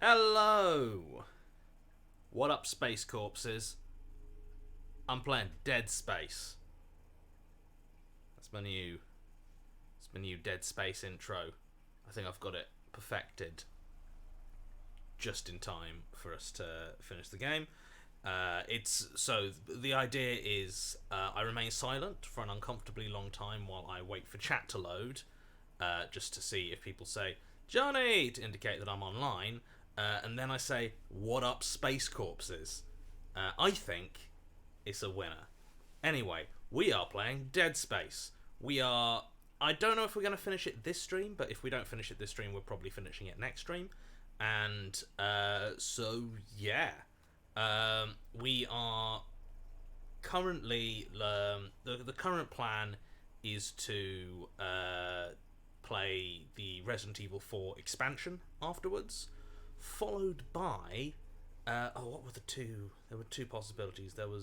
Hello! What up, Space Corpses? I'm playing Dead Space. That's my new Dead Space intro. I think I've got it perfected just in time for us to finish the game. The idea is I remain silent for an uncomfortably long time while I wait for chat to load, just to see if people say Johnny to indicate that I'm online. And then I say, what up, Space Corpses? I think it's a winner. Anyway, we are playing Dead Space. I don't know if we're going to finish it this stream, but if we don't finish it this stream, we're probably finishing it next stream. And, yeah. We are currently, the current plan is to play the Resident Evil 4 expansion afterwards. Followed by, what were the two? There were two possibilities. There were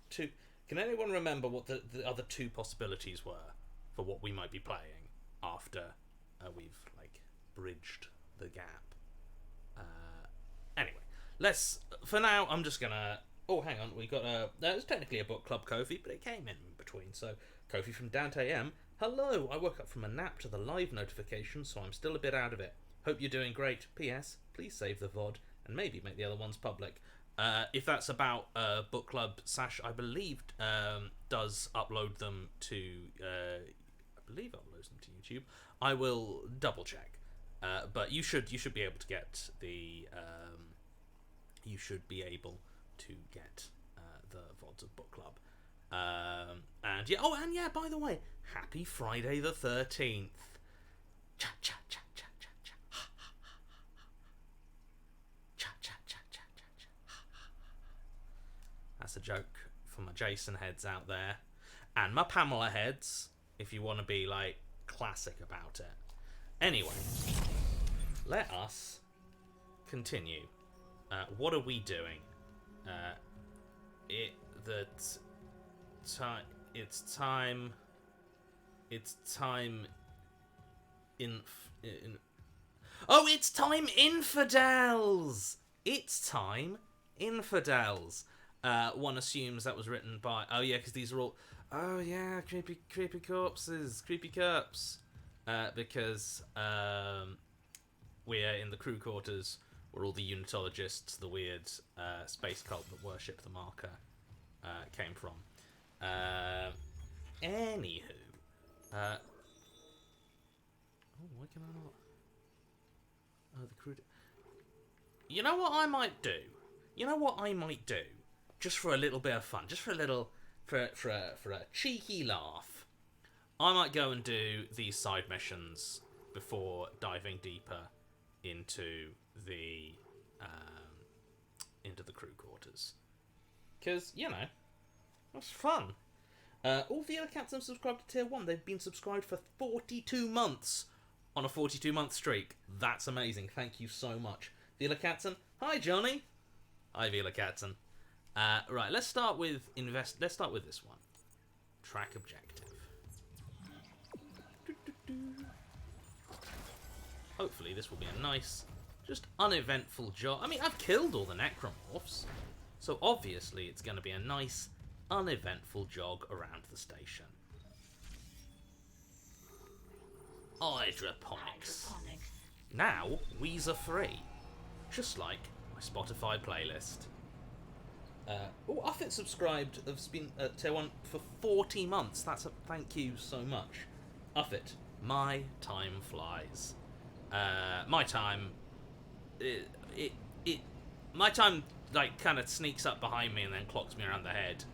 two. Can anyone remember what the other two possibilities were for what we might be playing after we've bridged the gap? Anyway, for now, I'm just gonna. Oh, hang on. We got it's technically a book club, Kofi, but it came in between. So, Kofi from Dante M. Hello. I woke up from a nap to the live notification, so I'm still a bit out of it. Hope you're doing great. P.S. Please save the VOD and maybe make the other ones public. If that's about book club, Sash, I believe, does upload them to. Uploads them to YouTube. I will double check. But you should be able to get the. You should be able to get the VODs of book club. And yeah. Oh, and yeah. By the way, happy Friday the 13th. Cha cha cha cha. That's a joke for my Jason heads out there. And my Pamela heads, if you want to be, classic about it. Anyway, let us continue. What are we doing? It's time... Oh, it's time infidels! It's time infidels. One assumes that was written by... Oh, yeah, because these are all... Oh, yeah, creepy corpses. Creepy corpse. Because we're in the crew quarters where all the unitologists, the weird space cult that worship the marker, came from. Anywho. Oh, why can I not... Oh, the crew... You know what I might do? Just for a little bit of fun, just for a little, for a cheeky laugh, I might go and do these side missions before diving deeper into the crew quarters, because it's fun. All the other cats have subscribed to Tier 1. They've been subscribed for 42 months on a 42-month streak. That's amazing. Thank you so much, Vila Katzen. Hi, Johnny. Hi, Vila Katzen. Right, let's start with this one. Track objective. Hopefully this will be a nice, just uneventful job. I mean, I've killed all the necromorphs, so obviously it's going to be a nice, uneventful jog around the station. Hydroponics. Now, Weezer free. Just like my Spotify playlist. Uffit subscribed, has been at Tier 1 for 40 months. That's a thank you so much. Uffit, my time flies. My time... my time, kind of sneaks up behind me and then clocks me around the head.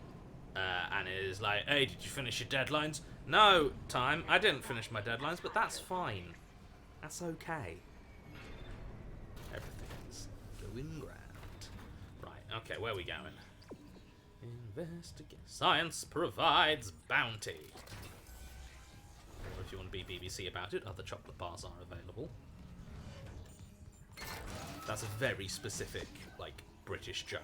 And it is like, hey, did you finish your deadlines? No, time, I didn't finish my deadlines, but that's fine. That's okay. Everything's going grand. Right, okay, where are we going? Investigate. Science provides bounty. Or if you want to be BBC about it, other chocolate bars are available. That's a very specific, British joke.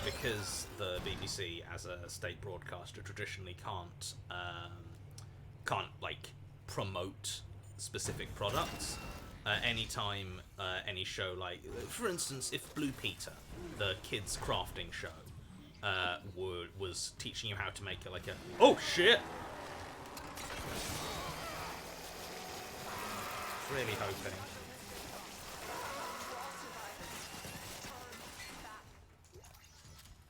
Because the BBC, as a state broadcaster, traditionally can't promote specific products. anytime any show, like, for instance, if Blue Peter, the kids crafting show, was teaching you how to make like a... Oh, shit! Really hoping.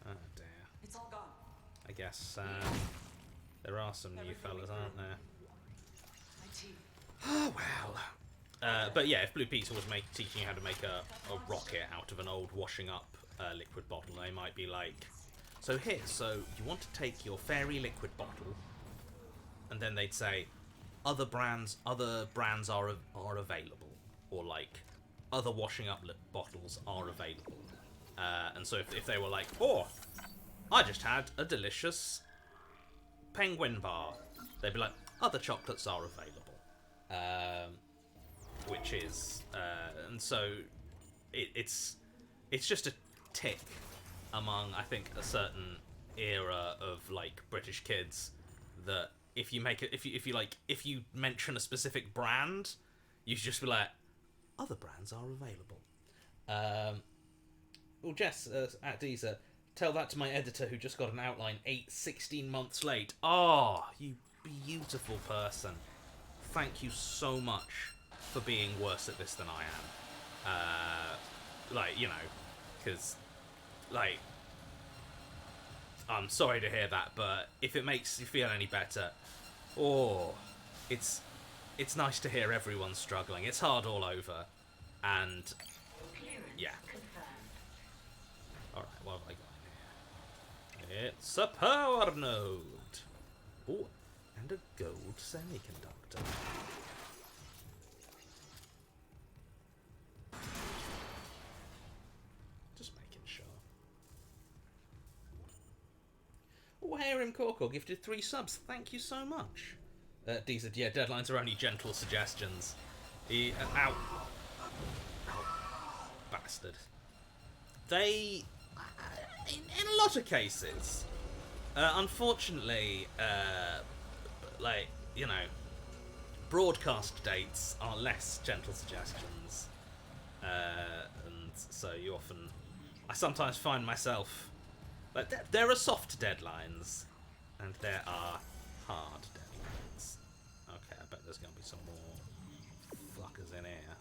Oh, dear. It's all gone. I guess there are some new fellas, aren't there? My team. Oh, well. But yeah, if Blue Peter was teaching you how to make a rocket out of an old washing up liquid bottle, they might be like, so you want to take your fairy liquid bottle, and then they'd say, other brands are available, or like, other washing up bottles are available. And so if they were like, oh, I just had a delicious penguin bar, they'd be like, other chocolates are available. Which is, and so it's just a tick among, I think, a certain era of like British kids that if you make it, if you mention a specific brand, you should just be like, other brands are available. Well, Jess at Deezer, tell that to my editor who just got an outline 16 months late. Oh, you beautiful person. Thank you so much for being worse at this than I am. Like, you know, because, like, I'm sorry to hear that, but if it makes you feel any better, it's nice to hear everyone's struggling. It's hard all over, and yeah. Alright, what have I got here? It's a power node. Oh, and a gold semiconductor. Just making sure. Oh, Harem Corkle gifted 3 subs. Thank you so much. These are, yeah, deadlines are only gentle suggestions. Ow. Bastard. They, in a lot of cases, unfortunately, like, you know, broadcast dates are less gentle suggestions. And so you often, I sometimes find myself, like, there are soft deadlines, and there are hard deadlines. Okay, I bet there's going to be some more fuckers in here.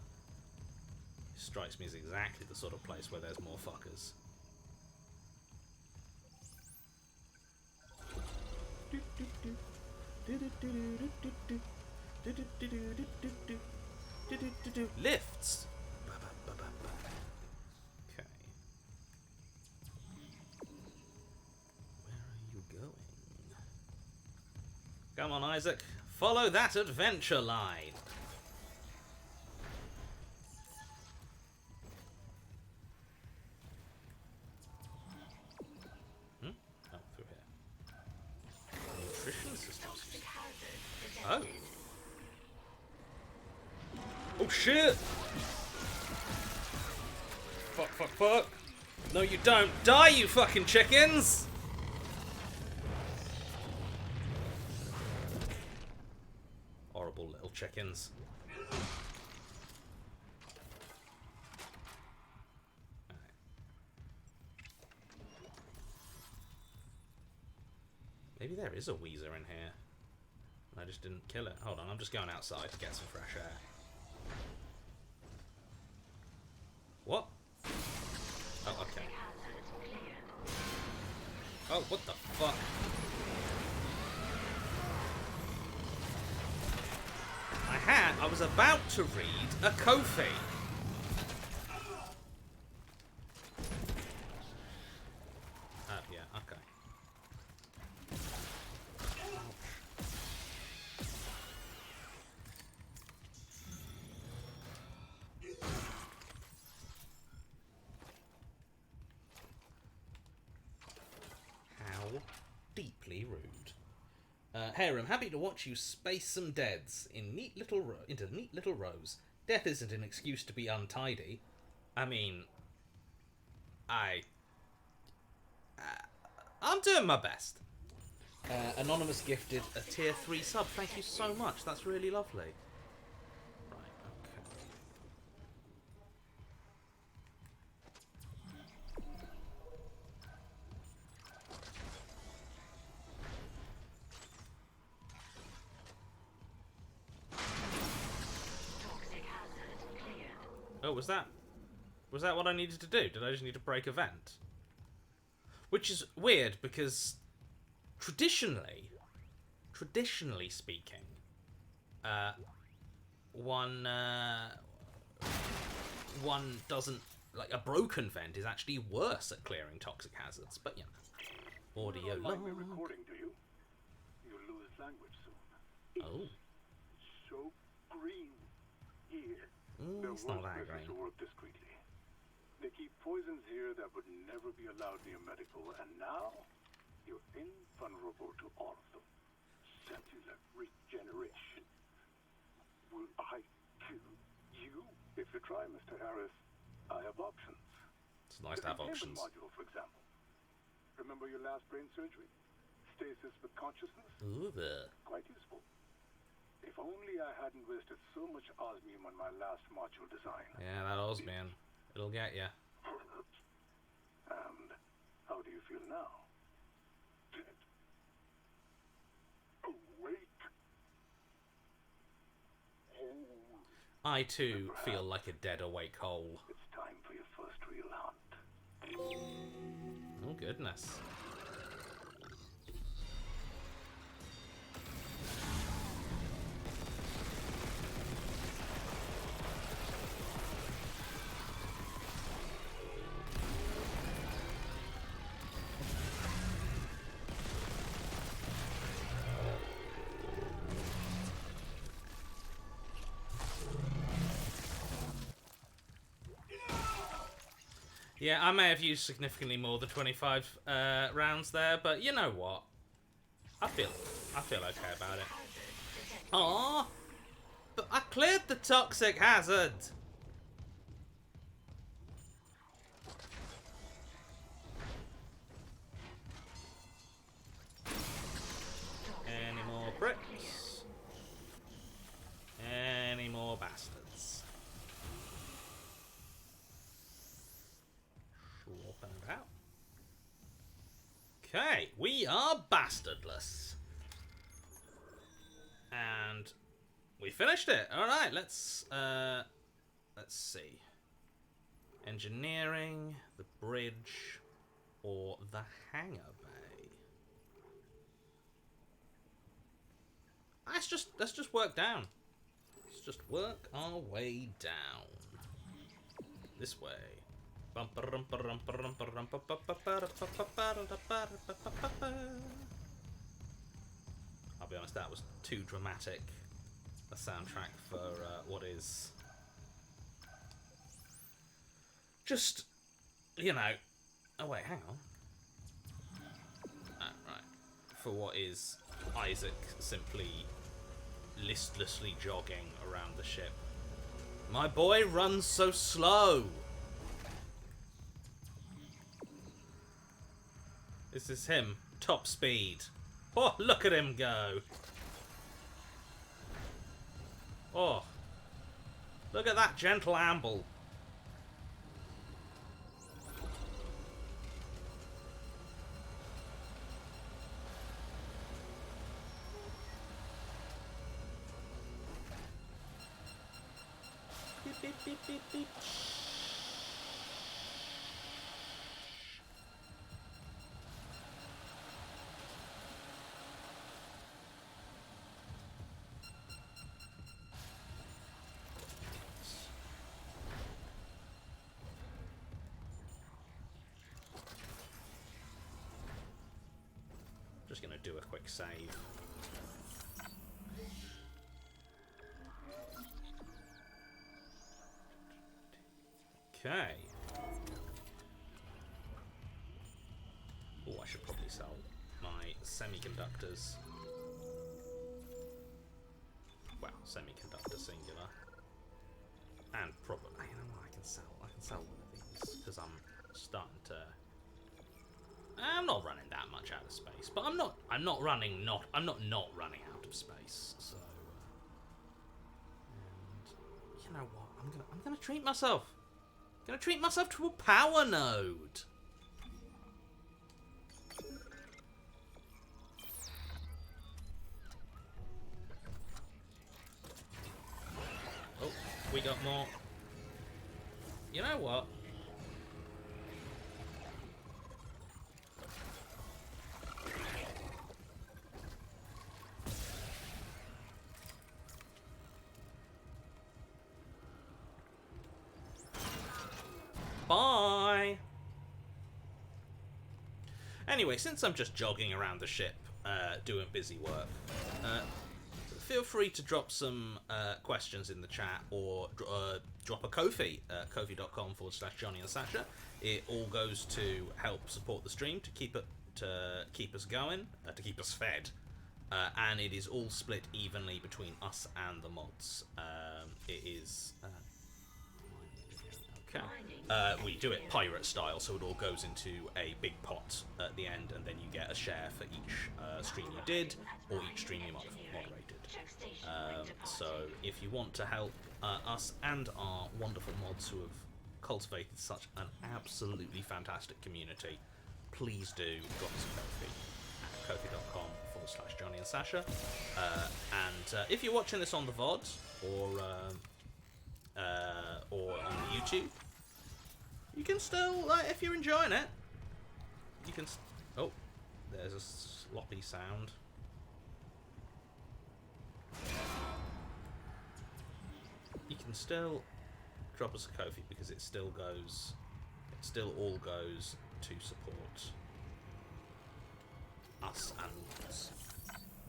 Strikes me as exactly the sort of place where there's more fuckers. Lifts! Okay. Where are you going? Come on, Isaac. Follow that adventure line. Oh, through here. Nutrition systems. Oh. Oh shit! Fuck, fuck, fuck. No, you don't. Die, you fucking chickens! Horrible little chickens. Maybe there is a Weezer in here. I just didn't kill it. Hold on, I'm just going outside to get some fresh air. What? Oh, okay. Oh, what the fuck? I was about to read a Kofi. Oh, yeah, okay. How deeply rude. Harem, happy to watch you space some deads in into neat little rows. Death isn't an excuse to be untidy. I mean, I'm doing my best. Anonymous gifted a tier 3 sub. Thank you so much. That's really lovely. Right, okay. Was that what I needed to do? Did I just need to break a vent? Which is weird because traditionally speaking, one doesn't, like, a broken vent is actually worse at clearing toxic hazards. But yeah, audio log. Recording, do you? You'll lose language soon. Oh, So green here. it's not that green. To work discreetly. They keep poisons here that would never be allowed near medical, and now you're invulnerable to all of them. Cellular regeneration. Will I kill you? If you try, Mr. Harris, I have options. It's nice to have The options. containment module, for example. Remember your last brain surgery? Stasis with consciousness? Ooh, Quite useful. If only I hadn't wasted so much osmium on my last module design. yeah, that osmium, it'll get you. And how do you feel now? Dead. Awake. Whole. I too feel like a dead awake hole. It's time for your first real hunt. Oh goodness. Yeah, I may have used significantly more than 25 rounds there, but you know what? I feel okay about it. Aww, but I cleared the toxic hazard. Any more bricks? Any more bastards? Swapping it out. Okay, we are bastardless. And we finished it. Alright, let's see. Engineering, the bridge, or the hangar bay. Let's just work down. Let's just work our way down. This way. I'll be honest, that was too dramatic a soundtrack for what is just, you know. Oh wait, hang on. Oh, right. For what is Isaac simply listlessly jogging around the ship. My boy runs so slow. This is him, top speed. Oh, look at him go. Oh, look at that gentle amble. Beep, beep, beep, beep, beep. Just gonna do a quick save. Okay. Oh, I should probably sell my semiconductors. Well, semiconductor singular. And probably, you know what, I can sell one of these because I'm starting to. I'm not running that much out of space, but I'm not running not running out of space. So, and you know what? I'm gonna treat myself. I'm gonna treat myself to a power node. Oh, we got more. You know what? Bye! Anyway, since I'm just jogging around the ship, doing busy work, feel free to drop some questions in the chat or drop a Ko-fi, kofi.com/Johnny and Sasha. It all goes to help support the stream, to keep us going, to keep us fed. And it is all split evenly between us and the mods. It is... we do it pirate style, so it all goes into a big pot at the end, and then you get a share for each stream you did, or each stream you moderated. So if you want to help us and our wonderful mods who have cultivated such an absolutely fantastic community, please do drop us a Ko-fi at kofi.com/Johnny and Sasha. And if you're watching this on the VOD or on the YouTube, you can still, if you're enjoying it, you can... Oh, there's a sloppy sound. You can still drop us a Ko-fi because it still all goes to support us and us.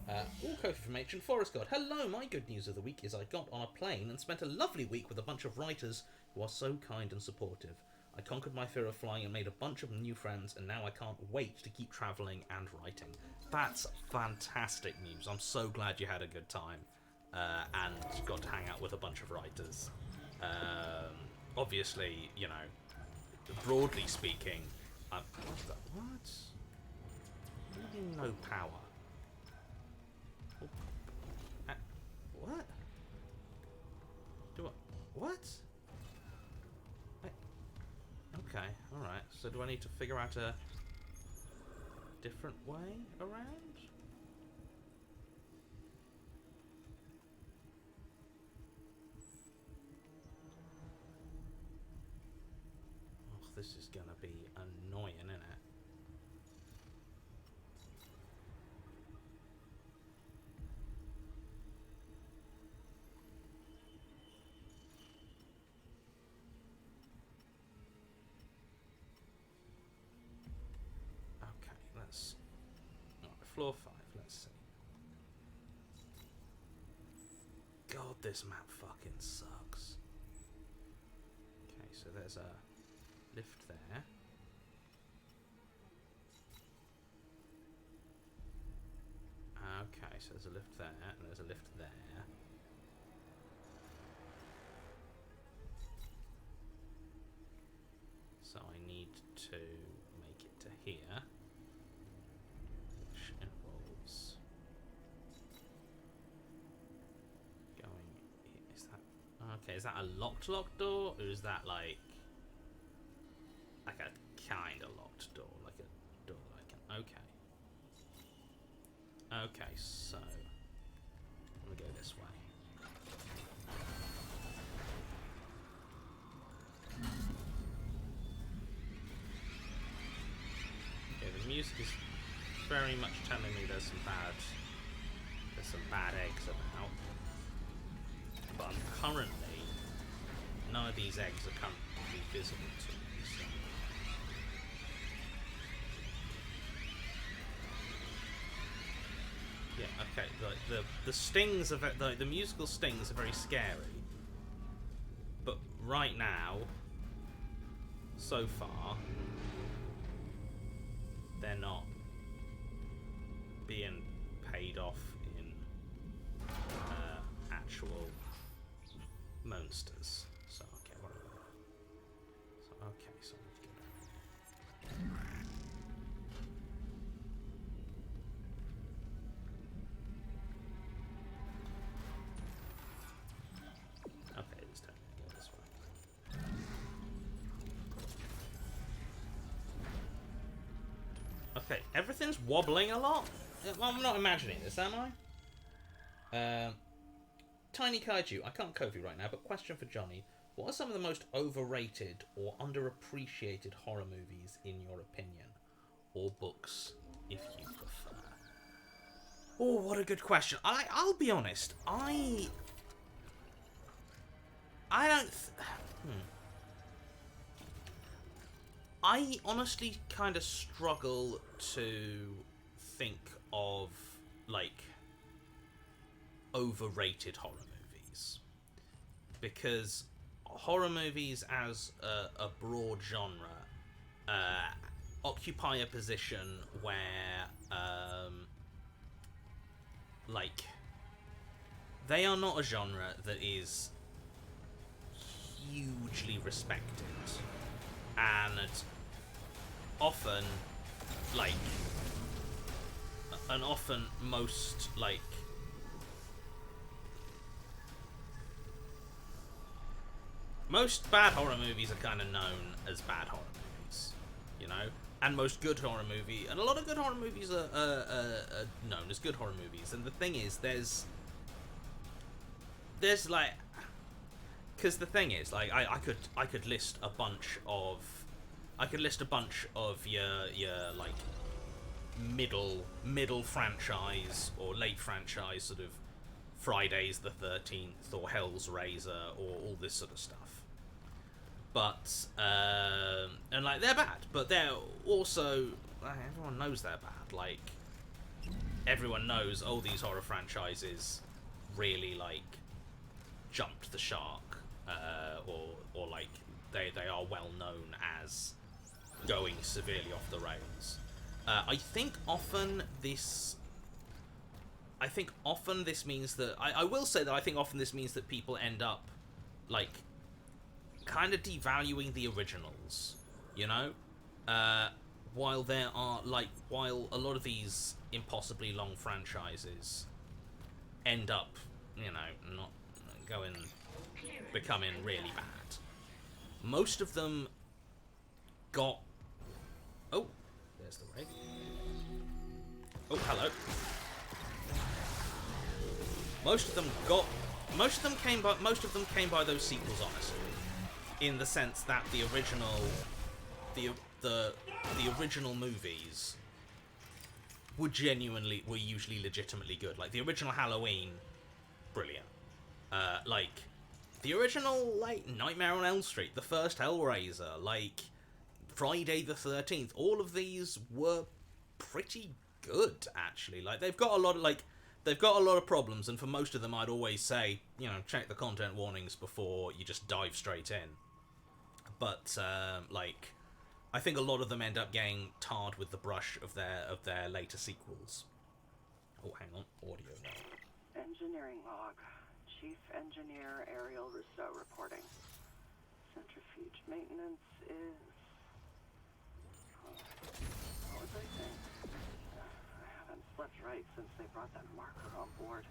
All Ko-fi from Ancient Forest God. Hello, my good news of the week is I got on a plane and spent a lovely week with a bunch of writers who are so kind and supportive. I conquered my fear of flying and made a bunch of new friends, and now I can't wait to keep travelling and writing. That's fantastic news. I'm so glad you had a good time and got to hang out with a bunch of writers. Obviously, you know, broadly speaking, what's that? What? What do you mean no power? What? Do I... What? Okay, alright. So do I need to figure out a different way around? Oh, this is gonna be annoying, isn't it? Floor 5, let's see. God, this map fucking sucks. Okay, so there's a lift there. Okay, so there's a lift there, and there's a lift there. So I need to make it to here. Okay, is that a locked door, or is that like a kind of locked door, like a door that I can... Okay. Okay, so I'm gonna go this way. Okay, the music is very much telling me there's some bad eggs about. But I'm currently... None of these eggs are currently visible to me, so... Yeah, okay, the stings are... The musical stings are very scary. But right now, so far, they're not being paid off in actual monsters. So okay, whatever. So okay, so okay, this time go this way. Okay, everything's wobbling a lot. I'm not imagining this, am I? Tiny Kaiju. I can't Ko-fi right now, but question for Johnny. What are some of the most overrated or underappreciated horror movies in your opinion? Or books, if you prefer? Oh, what a good question. I'll be honest. I don't... I honestly kind of struggle to think of, like, overrated horror movies. Because horror movies as a broad genre occupy a position where, like, they are not a genre that is hugely respected. And often, like, most, like, most bad horror movies are kind of known as bad horror movies, you know? And most good horror movie, and a lot of good horror movies are known as good horror movies. And the thing is, there's like, because the thing is, like, I could list a bunch of, your like middle franchise or late franchise, sort of Fridays the 13th or Hell's Razor or all this sort of stuff. But and like, they're bad, but they're also, everyone knows they're bad. Like, everyone knows, oh, these horror franchises really, like, jumped the shark, or like, they are well known as going severely off the rails. I think often this means that, I will say that I think often this means that people end up, like, kind of devaluing the originals, you know? While a lot of these impossibly long franchises end up, you know, not becoming really bad. Most of them got... Oh, there's the ray. Oh, hello. Most of them came by those sequels, honestly. In the sense that the original movies were usually legitimately good. Like, the original Halloween, brilliant. Like, the original, like, Nightmare on Elm Street, the first Hellraiser, like, Friday the 13th, all of these were pretty good, actually. Like, they've got a lot of problems, and for most of them I'd always say, you know, check the content warnings before you just dive straight in. But, like, I think a lot of them end up getting tarred with the brush of their later sequels. Oh, hang on, audio now. Engineering log. Chief Engineer Ariel Rousseau reporting. Centrifuge maintenance is... What was I saying? I haven't slept right since they brought that marker on board.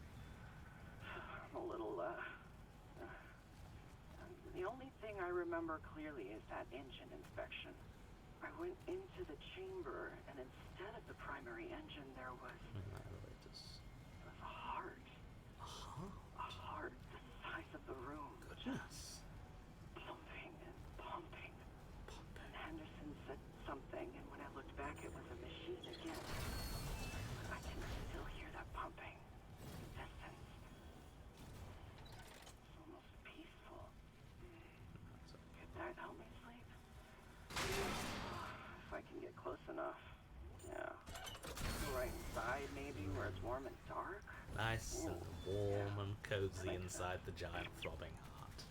I'm a little, The only thing I remember clearly is that engine inspection. I went into the chamber, and instead of the primary engine, there was a heart. A heart the size of the room. Goodness. Pumping and pumping. And Henderson said something, and when I looked back, it was a machine again. I can still hear that pumping. Distance. It's almost peaceful. Could that help me sleep? If I can get close enough. Yeah. Go right inside, maybe, where it's warm and dark. Nice and warm and cozy inside the giant throbbing heart.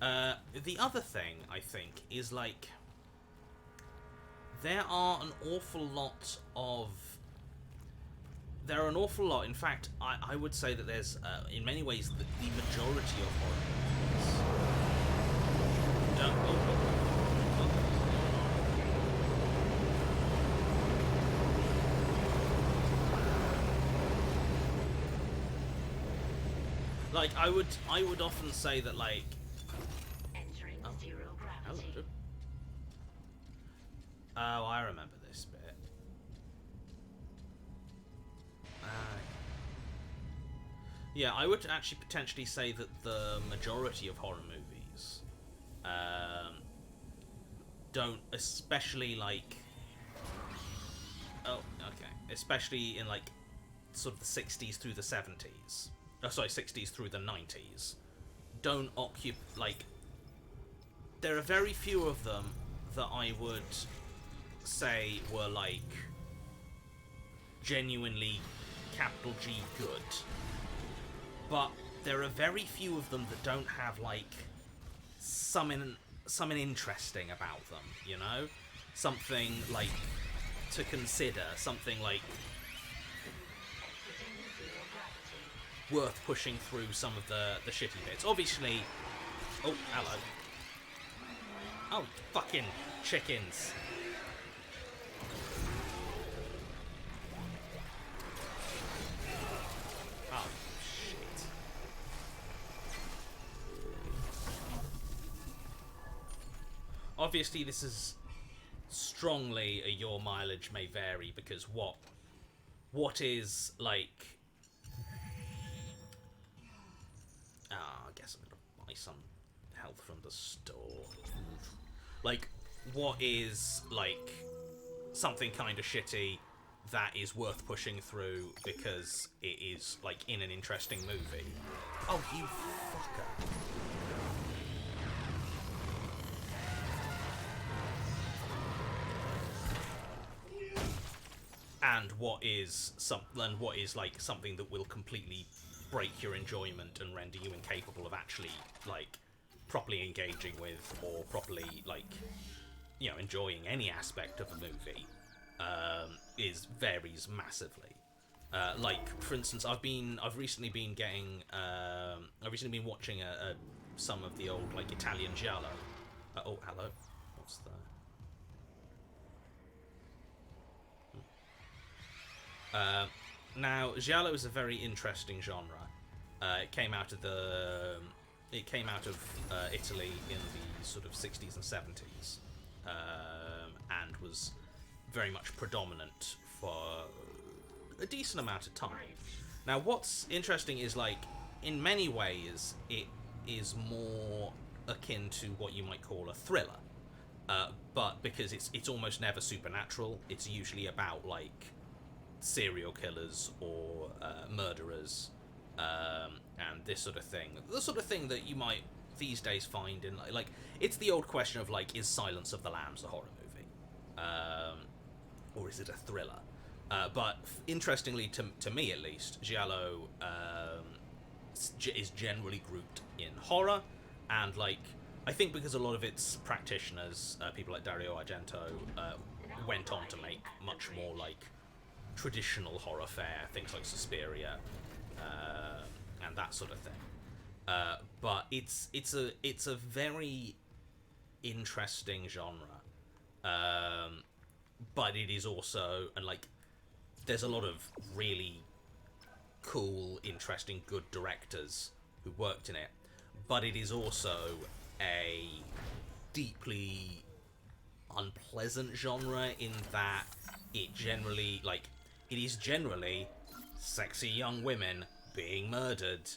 Yeah. The other thing, I think, is, like, there are an awful lot, in fact, I would say that there's, in many ways, the majority of horror movies don't... Like, I would often say that, like... Entering zero gravity. Hello. Oh, I remember this bit. Yeah, I would actually potentially say that the majority of horror movies don't, especially like, oh, okay, especially in like sort of the 60s through the 70s, oh sorry, 60s through the 90s, don't occupy, like, there are very few of them that I would say were like genuinely capital G good, but there are very few of them that don't have like something interesting about them, you know, something like to consider, something like worth pushing through some of the shitty bits. Obviously, oh hello, oh fucking chickens. Oh, shit. Obviously, this is strongly a your mileage may vary, because what is, like... I guess I'm gonna buy some health from the store. Like, what is, like, something kind of shitty that is worth pushing through because it is, like, in an interesting movie. Oh, you fucker. And what is like something that will completely break your enjoyment and render you incapable of actually, like, properly engaging with or properly, like, you know, enjoying any aspect of a movie, varies massively. Like, for instance, I've recently been watching some of the old, like, Italian Giallo. Oh, hello. What's the... Now, Giallo is a very interesting genre. It came out of Italy in the sort of 60s and 70s, and was very much predominant for a decent amount of time. Now, what's interesting is, like, in many ways, it is more akin to what you might call a thriller, but because it's almost never supernatural, it's usually about, like, serial killers or murderers, and this sort of thing. The sort of thing that you might these days find in, like, it's the old question of, like, is Silence of the Lambs a horror movie, or is it a thriller? But interestingly, to me at least, Giallo is generally grouped in horror, and, like, I think because a lot of its practitioners, people like Dario Argento, went on to make much more, like, traditional horror fare, things like Suspiria, and that sort of thing. But it's a very interesting genre, but it is also, and, like, there's a lot of really cool, interesting, good directors who worked in it, but it is also a deeply unpleasant genre in that it is generally sexy young women being murdered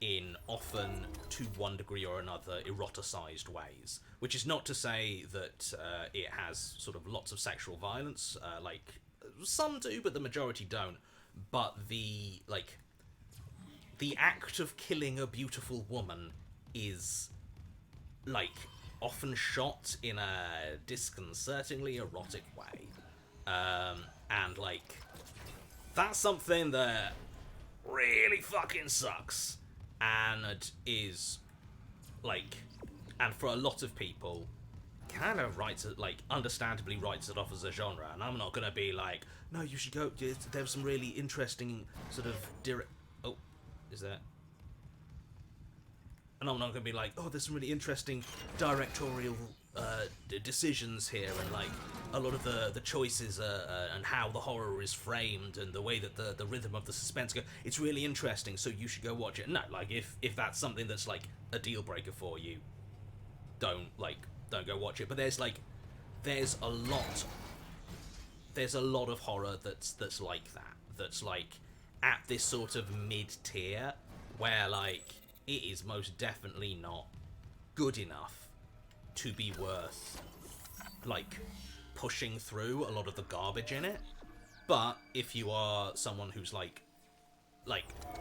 in often, to one degree or another, eroticized ways. Which is not to say that it has sort of lots of sexual violence, like some do, but the majority don't. But the act of killing a beautiful woman is, like, often shot in a disconcertingly erotic way. And, like, that's something that really fucking sucks. And it is, like, and for a lot of people, kind of understandably writes it off as a genre. And I'm not gonna be like, no, you should go, there's some really interesting sort of oh, is that? And I'm not going to be like, oh, there's some really interesting directorial decisions here, and, like, a lot of the choices and how the horror is framed and the way that the rhythm of the suspense go, it's really interesting, so you should go watch it. No, like, if that's something that's, like, a deal breaker for you, don't go watch it. But there's a lot of horror that's like that, that's, like, at this sort of mid-tier where, like, it is most definitely not good enough to be worth, like, pushing through a lot of the garbage in it. But if you are someone who's, like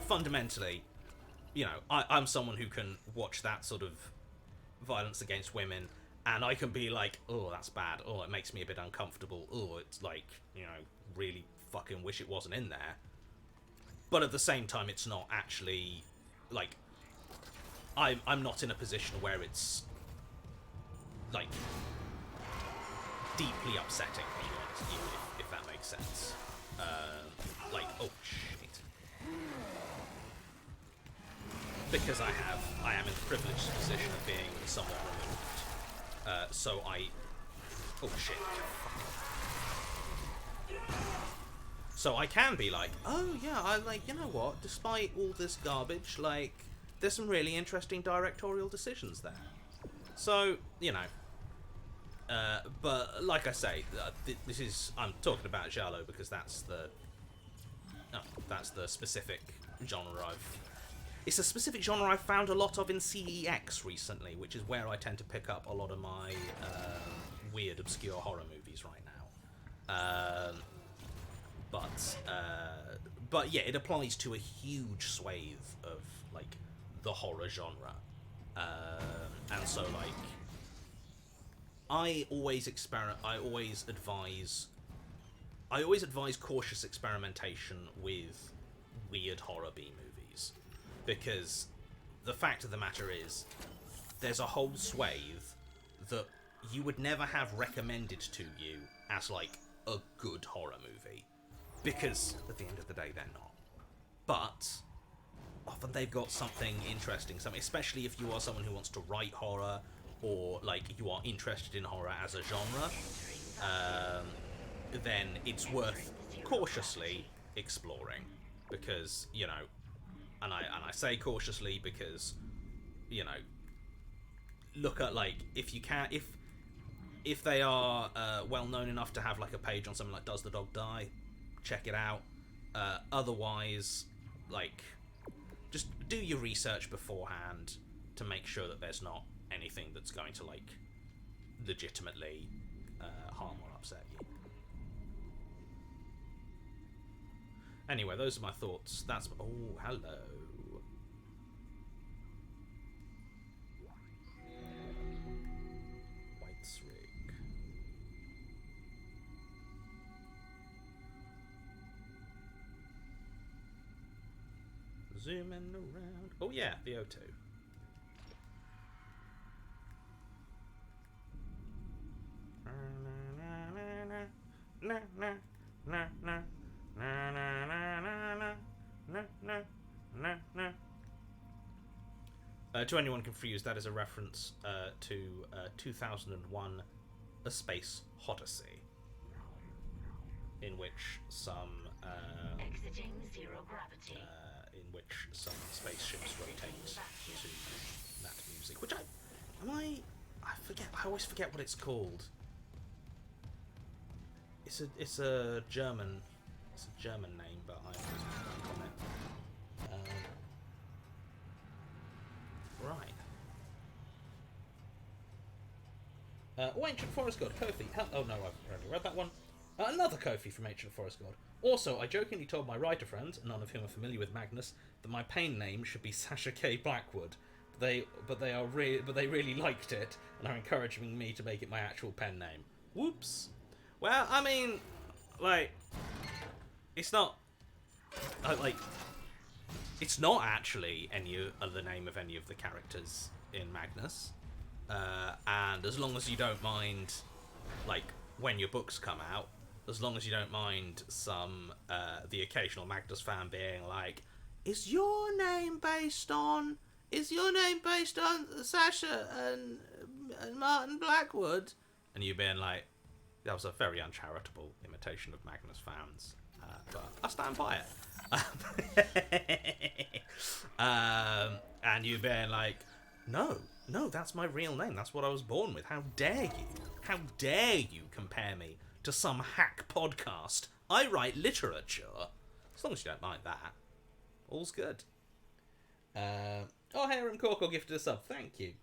fundamentally, you know, I'm someone who can watch that sort of violence against women, and I can be like, oh, that's bad. Oh, it makes me a bit uncomfortable. Oh, it's like, you know, really fucking wish it wasn't in there. But at the same time, it's not actually, like, I'm not in a position where it's, like, deeply upsetting, to be honest with you, if that makes sense. Like, oh, shit. Because I am in the privileged position of being somewhat removed. So I... Oh, shit. So I can be like, oh, yeah, I like, you know what, despite all this garbage, like, there's some really interesting directorial decisions there. So, you know... but, like I say, this is... I'm talking about Giallo because that's the... that's the specific genre It's a specific genre I've found a lot of in CEX recently, which is where I tend to pick up a lot of my weird, obscure horror movies right now. But yeah, it applies to a huge swathe of, like, the horror genre. And so, like, I always advise cautious experimentation with weird horror B movies, because the fact of the matter is there's a whole swathe that you would never have recommended to you as, like, a good horror movie, because at the end of the day they're not. But often they've got something interesting, something, especially if you are someone who wants to write horror, or, like, you are interested in horror as a genre, then it's worth cautiously exploring, because, you know, and I say cautiously because, you know, look at, like, if you can, if they are well known enough to have, like, a page on something like Does the Dog Die, check it out. Otherwise, like, just do your research beforehand to make sure that there's not anything that's going to, like, legitimately harm or upset you. Anyway, those are my thoughts. That's... Oh, hello. White's rig. Zooming around. Oh yeah, the O2. Na na na na na na na na na na na. To anyone confused, that is a reference to 2001: A Space Odyssey, in which some Exiting zero gravity. in which some spaceships rotate to that music. Which I forget. I always forget what it's called. It's a German name, but I always blank on it. Right. Ancient Forest God, Kofi. Oh no, I've already read that one. Another Kofi from Ancient Forest God. Also, I jokingly told my writer friends, none of whom are familiar with Magnus, that my pain name should be Sasha K. Blackwood. But they really liked it and are encouraging me to make it my actual pen name. Whoops. Well, I mean, like, it's not, like, it's not actually the name of any of the characters in Magnus, and as long as you don't mind, like, when your books come out, as long as you don't mind the occasional Magnus fan being like, is your name based on Sasha and Martin Blackwood? And you being like, that was a very uncharitable imitation of Magnus fans, but I stand by it. And you being like, no, that's my real name. That's what I was born with. How dare you? How dare you compare me to some hack podcast? I write literature. As long as you don't like that, all's good. Oh, Harem Corko gifted a sub. Thank you.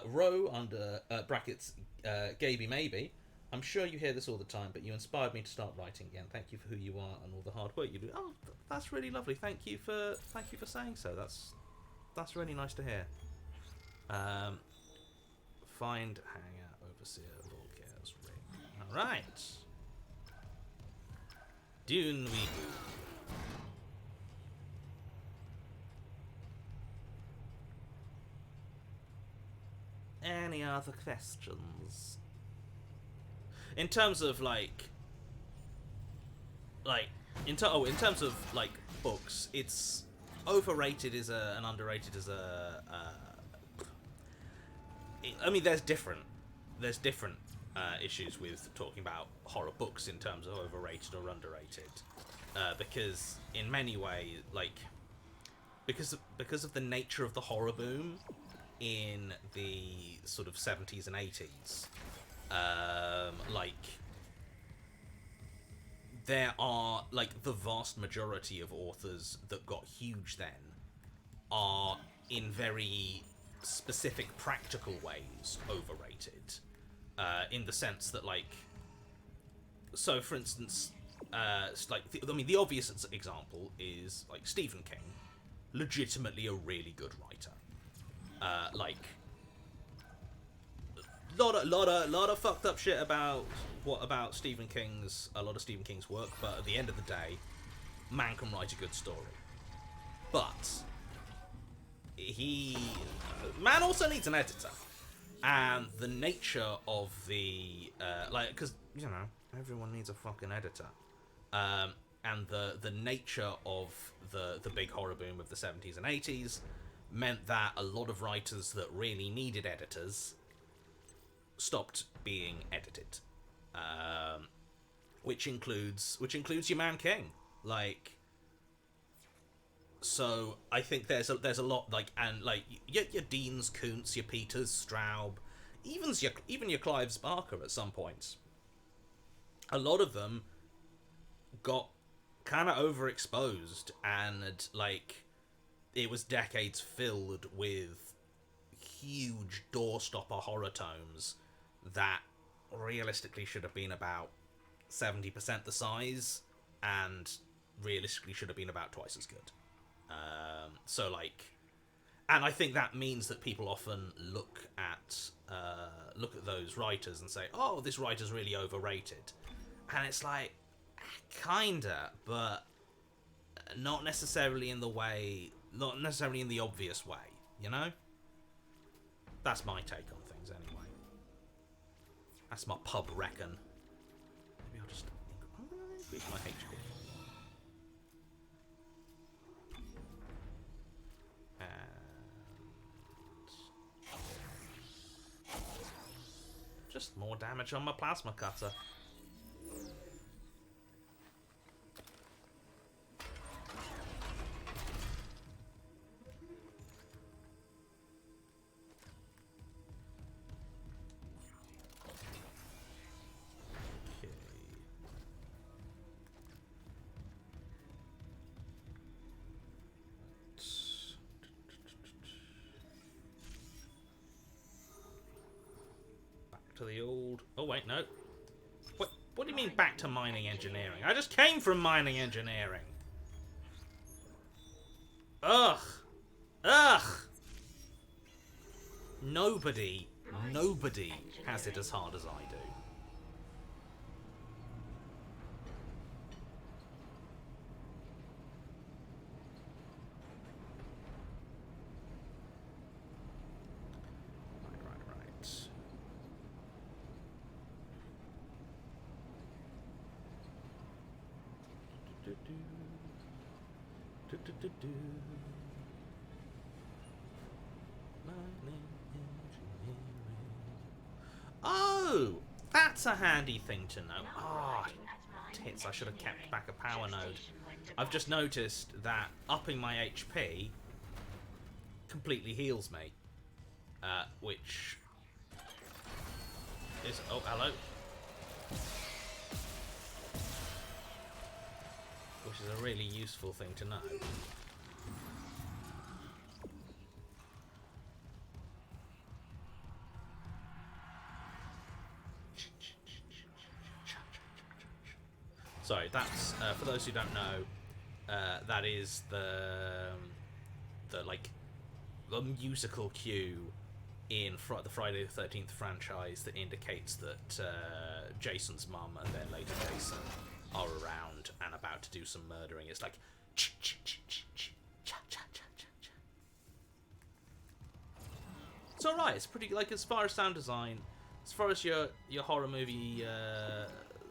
Row under brackets Gaby Maybe. I'm sure you hear this all the time, but you inspired me to start writing again. Thank you for who you are and all the hard work you do. Oh, that's really lovely. Thank you for saying so. That's really nice to hear. Find Hanger Overseer Volgare's ring. All right. Dune we go. Any other questions? In terms of in terms of books, it's overrated and underrated as a. I mean, there's different issues with talking about horror books in terms of overrated or underrated, because in many ways, because of the nature of the horror boom in the sort of 70s and 80s, there are the vast majority of authors that got huge then are in very specific practical ways overrated, in the sense that so for instance, the obvious example is Stephen King, legitimately a really good writer. Lot of fucked up shit about Stephen King's work, but at the end of the day, man can write a good story. But man also needs an editor, and the nature of the because everyone needs a fucking editor, and the nature of the big horror boom of the 70s and 80s meant that a lot of writers that really needed editors stopped being edited, which includes your man King. So I think there's a lot your Deans, Koontz, your Peters, Straub, even your Clives Barker at some points. A lot of them got kind of overexposed, and it was decades filled with huge doorstopper horror tomes that realistically should have been about 70% the size, and realistically should have been about twice as good. And I think that means that people often look at those writers and say, "Oh, this writer's really overrated," and it's kinda, but not necessarily in the obvious way, you know? That's my take on things, anyway. That's my pub reckon. Maybe I'll just increase my HP. Just more damage on my plasma cutter. To the old... Oh, wait, no. What do you mean back to mining engineering? I just came from mining engineering. Ugh. Nobody has it as hard as I do. Oh, that's a handy thing to know. Ah, tits, I should have kept back a power node. I've just noticed that upping my HP completely heals me, which is... Oh, hello. Which is a really useful thing to know. Sorry, that's for those who don't know. That is the musical cue in the Friday the 13th franchise that indicates that Jason's mum and then later Jason are around and about to do some murdering. It's like it's alright. It's pretty, like, as far as sound design, as far as your horror movie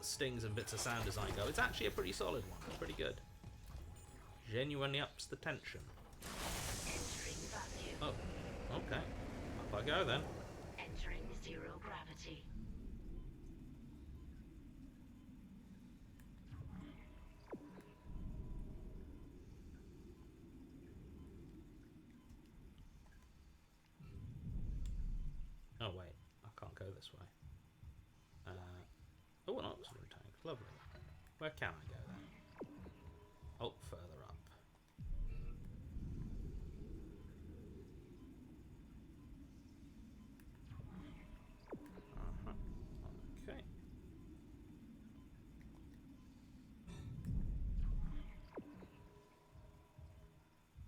stings and bits of sound design go, it's actually a pretty solid one. It's pretty good. Genuinely ups the tension. Oh, okay. Up I go then. Entering zero gravity. Oh wait, I can't go this way. Oh, an oxygen tank. Lovely. Where can I go then? Oh, further up. Okay.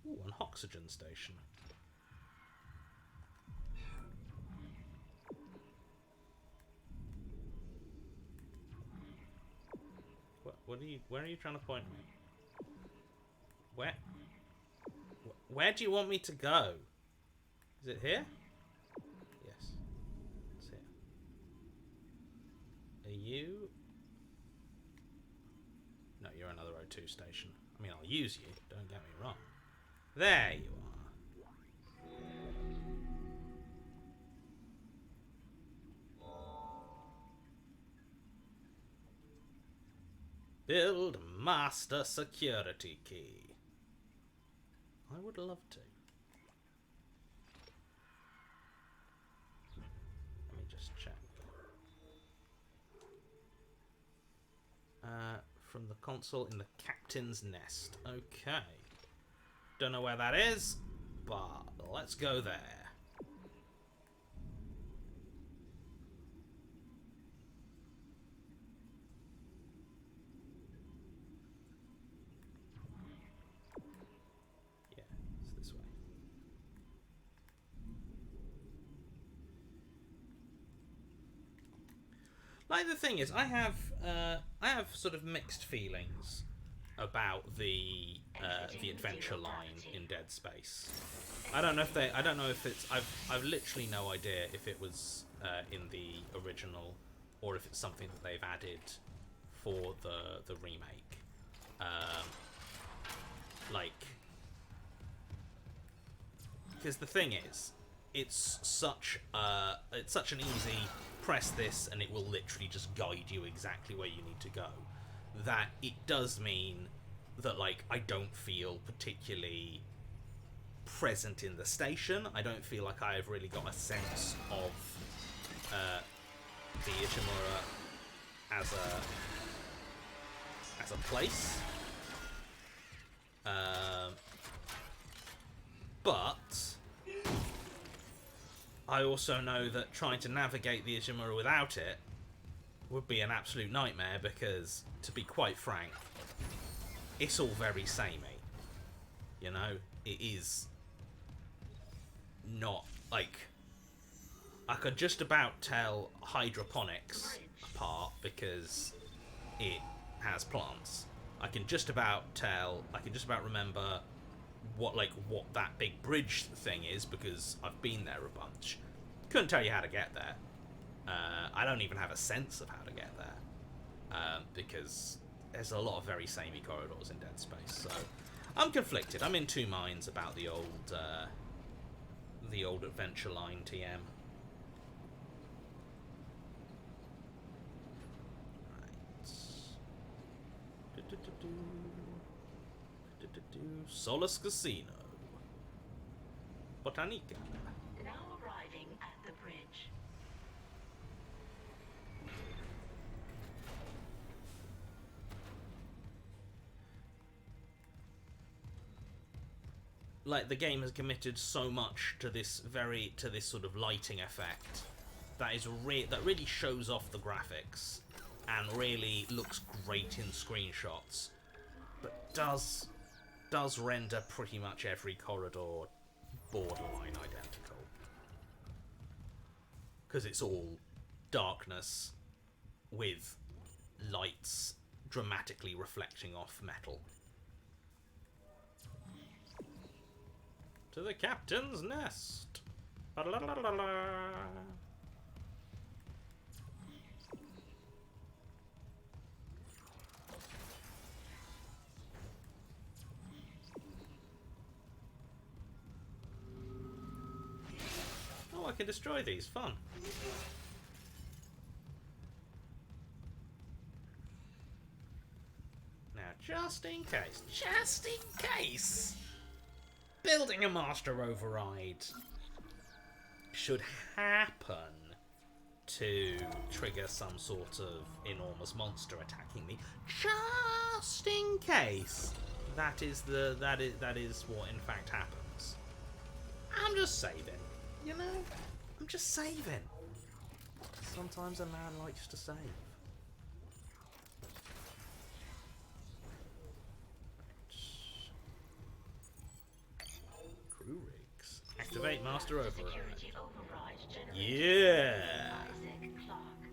Ooh, an oxygen station. Where are you trying to point me? Where do you want me to go? Is it here? Yes. It's here. Are you? No, you're another O2 station. I mean, I'll use you, don't get me wrong. There you are. Build master security key. I would love to. Let me just check. From the console in the captain's nest. Okay. Don't know where that is, but let's go there. Like, the thing is, I have sort of mixed feelings about the adventure line in Dead Space. I don't know if it's. I've literally no idea if it was in the original or if it's something that they've added for the remake. Because the thing is, it's such an easy press this and it will literally just guide you exactly where you need to go, that it does mean that, like, I don't feel particularly present in the station. I don't feel like I've really got a sense of the Ishimura as a place. But I also know that trying to navigate the Ishimura without it would be an absolute nightmare because, to be quite frank, it's all very samey. You know? It is not, like... I could just about tell Hydroponics apart because it has plants. I can just about remember what that big bridge thing is because I've been there a bunch. Couldn't tell you how to get there. I don't even have a sense of how to get there because there's a lot of very samey corridors in Dead Space. So I'm conflicted. I'm in two minds about the old Adventure Line TM. Solus Casino. Botanica. Now arriving at the bridge. like the game has committed so much to this sort of lighting effect that really shows off the graphics and really looks great in screenshots, but does render pretty much every corridor borderline identical, because it's all darkness with lights dramatically reflecting off metal. To the captain's nest. Ba-la-la-la-la. Oh, I can destroy these. Fun. Now, just in case, building a master override should happen to trigger some sort of enormous monster attacking me. Just in case, that is what in fact happens. I'm just saving, you know. I'm just saving. Sometimes a man likes to save. Crew rigs. Activate master override. Security override generated. Yeah. Isaac Clarke.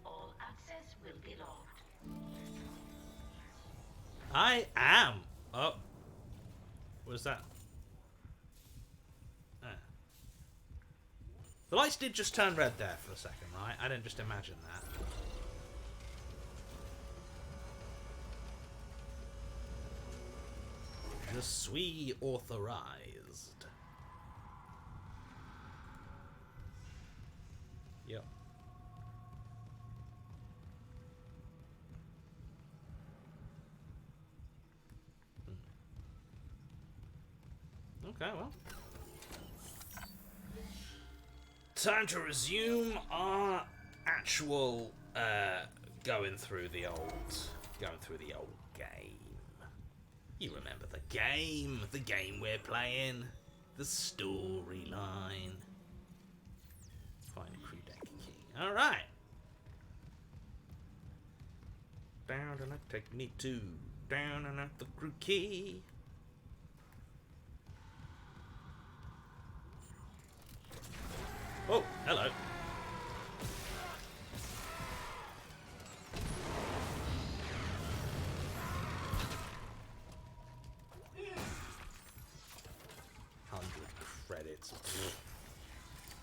All access will be logged. I am. Oh. What was that? Ah. The lights did just turn red there for a second, right? I didn't just imagine that. Je suis authorized. Yep. Okay, well. Time to resume our actual going through the old game. You remember the game we're playing, the storyline. Find a crew deck key. All right. Down and take me to down and the crew key. Oh, hello. Credits.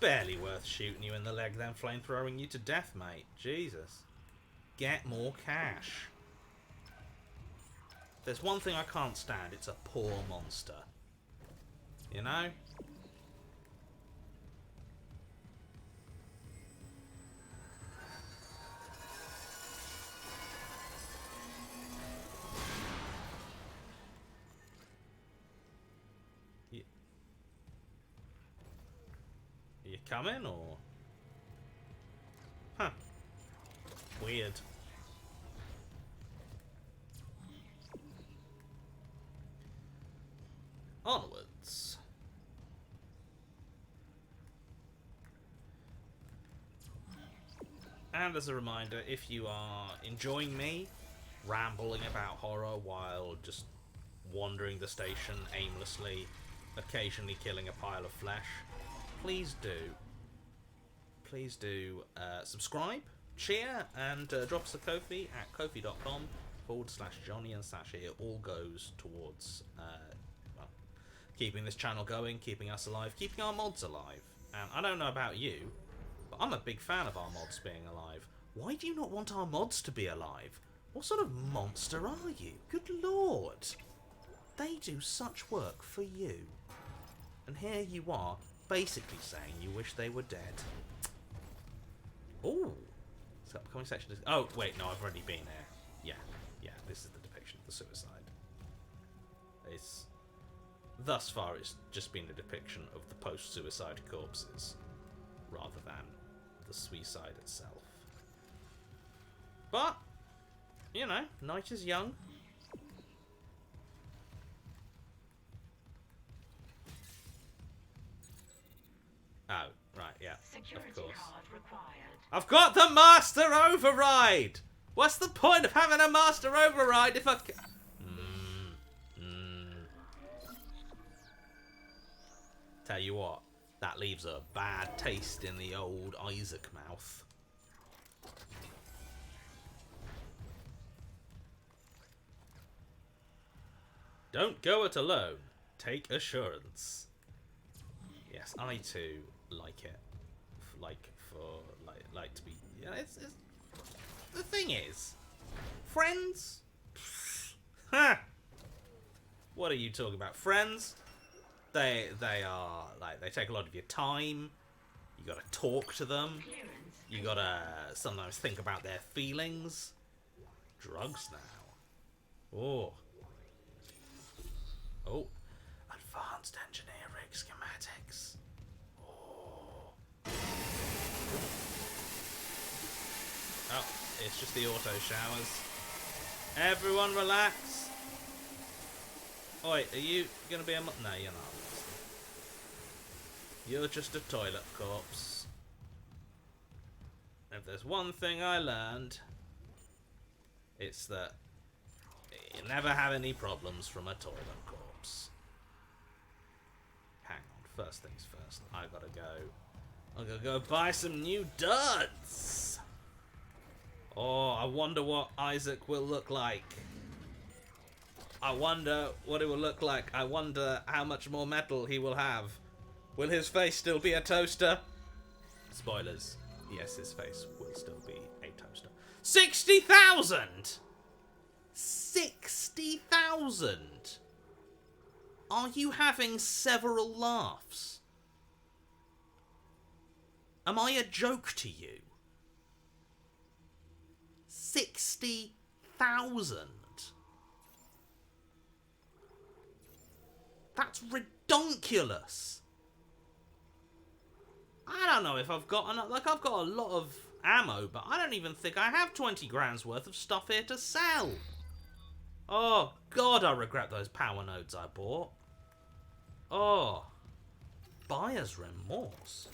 Barely worth shooting you in the leg, then flamethrowing you to death, mate. Jesus. Get more cash. There's one thing I can't stand. It's a poor monster. You know? You coming, or? Huh. Weird. Onwards. And as a reminder, if you are enjoying me rambling about horror while just wandering the station aimlessly, occasionally killing a pile of flesh, please do subscribe, cheer, and drop us a Ko-fi at kofi.com/Johnny and Sasha. It all goes towards well, keeping this channel going, keeping us alive, keeping our mods alive. And I don't know about you, but I'm a big fan of our mods being alive. Why do you not want our mods to be alive? What sort of monster are you? Good lord. They do such work for you. And here you are, basically saying you wish they were dead. Ooh. So upcoming section is... Oh, wait, no, I've already been there. Yeah, this is the depiction of the suicide. Thus far, it's just been a depiction of the post-suicide corpses, rather than the suicide itself. But, you know, night is young. Oh, right, yeah. Security Of course. card required. I've got the master override! What's the point of having a master override if I ca- Tell you what, that leaves a bad taste in the old Isaac mouth. Don't go it alone. Take assurance. Yes, I too like it. Like to be. Yeah, it's the thing is, friends. Ha! What are you talking about, friends? They are like they take a lot of your time. You gotta talk to them. You gotta sometimes think about their feelings. Drugs now. Oh. Oh. Advanced engineering schematics. Oh. Oh, it's just the auto showers. Everyone relax. Oi, are you gonna be a... No, you're not. You're just a toilet corpse. If there's one thing I learned, it's that you never have any problems from a toilet corpse. Hang on, first things first. I gotta go buy some new duds. Oh, I wonder what Isaac will look like. I wonder what it will look like. I wonder how much more metal he will have. Will his face still be a toaster? Spoilers. Yes, his face will still be a toaster. 60,000! 60,000! Are you having several laughs? Am I a joke to you? 60,000! That's redonkulous! I don't know if I've got enough, like I've got a lot of ammo, but I don't even think I have 20 grand's worth of stuff here to sell. Oh, God, I regret those power nodes I bought. Oh, buyer's remorse.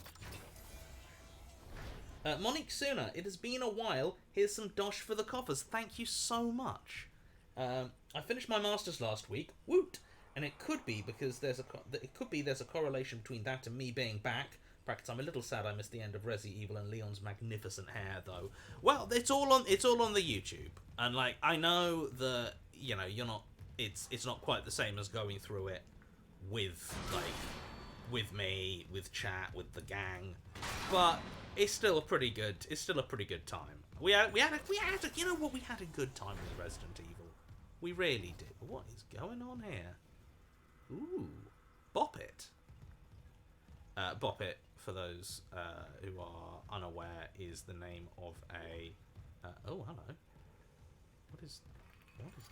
Monique Sooner, it has been a while. Here's some dosh for the coffers. Thank you so much. I finished my masters last week. Woot! And it could be because there's a correlation between that and me being back. Brackets, I'm a little sad I missed the end of Resi Evil and Leon's magnificent hair, though. Well, it's all on the YouTube, and like I know that you're not. It's not quite the same as going through it with me, with chat, with the gang, but it's still a pretty good. It's still a pretty good time. We had you know what, we had a good time with Resident Evil. We really did. What is going on here? Ooh, Bop It. Bop It, for those who are unaware, is the name of a... oh, hello. What is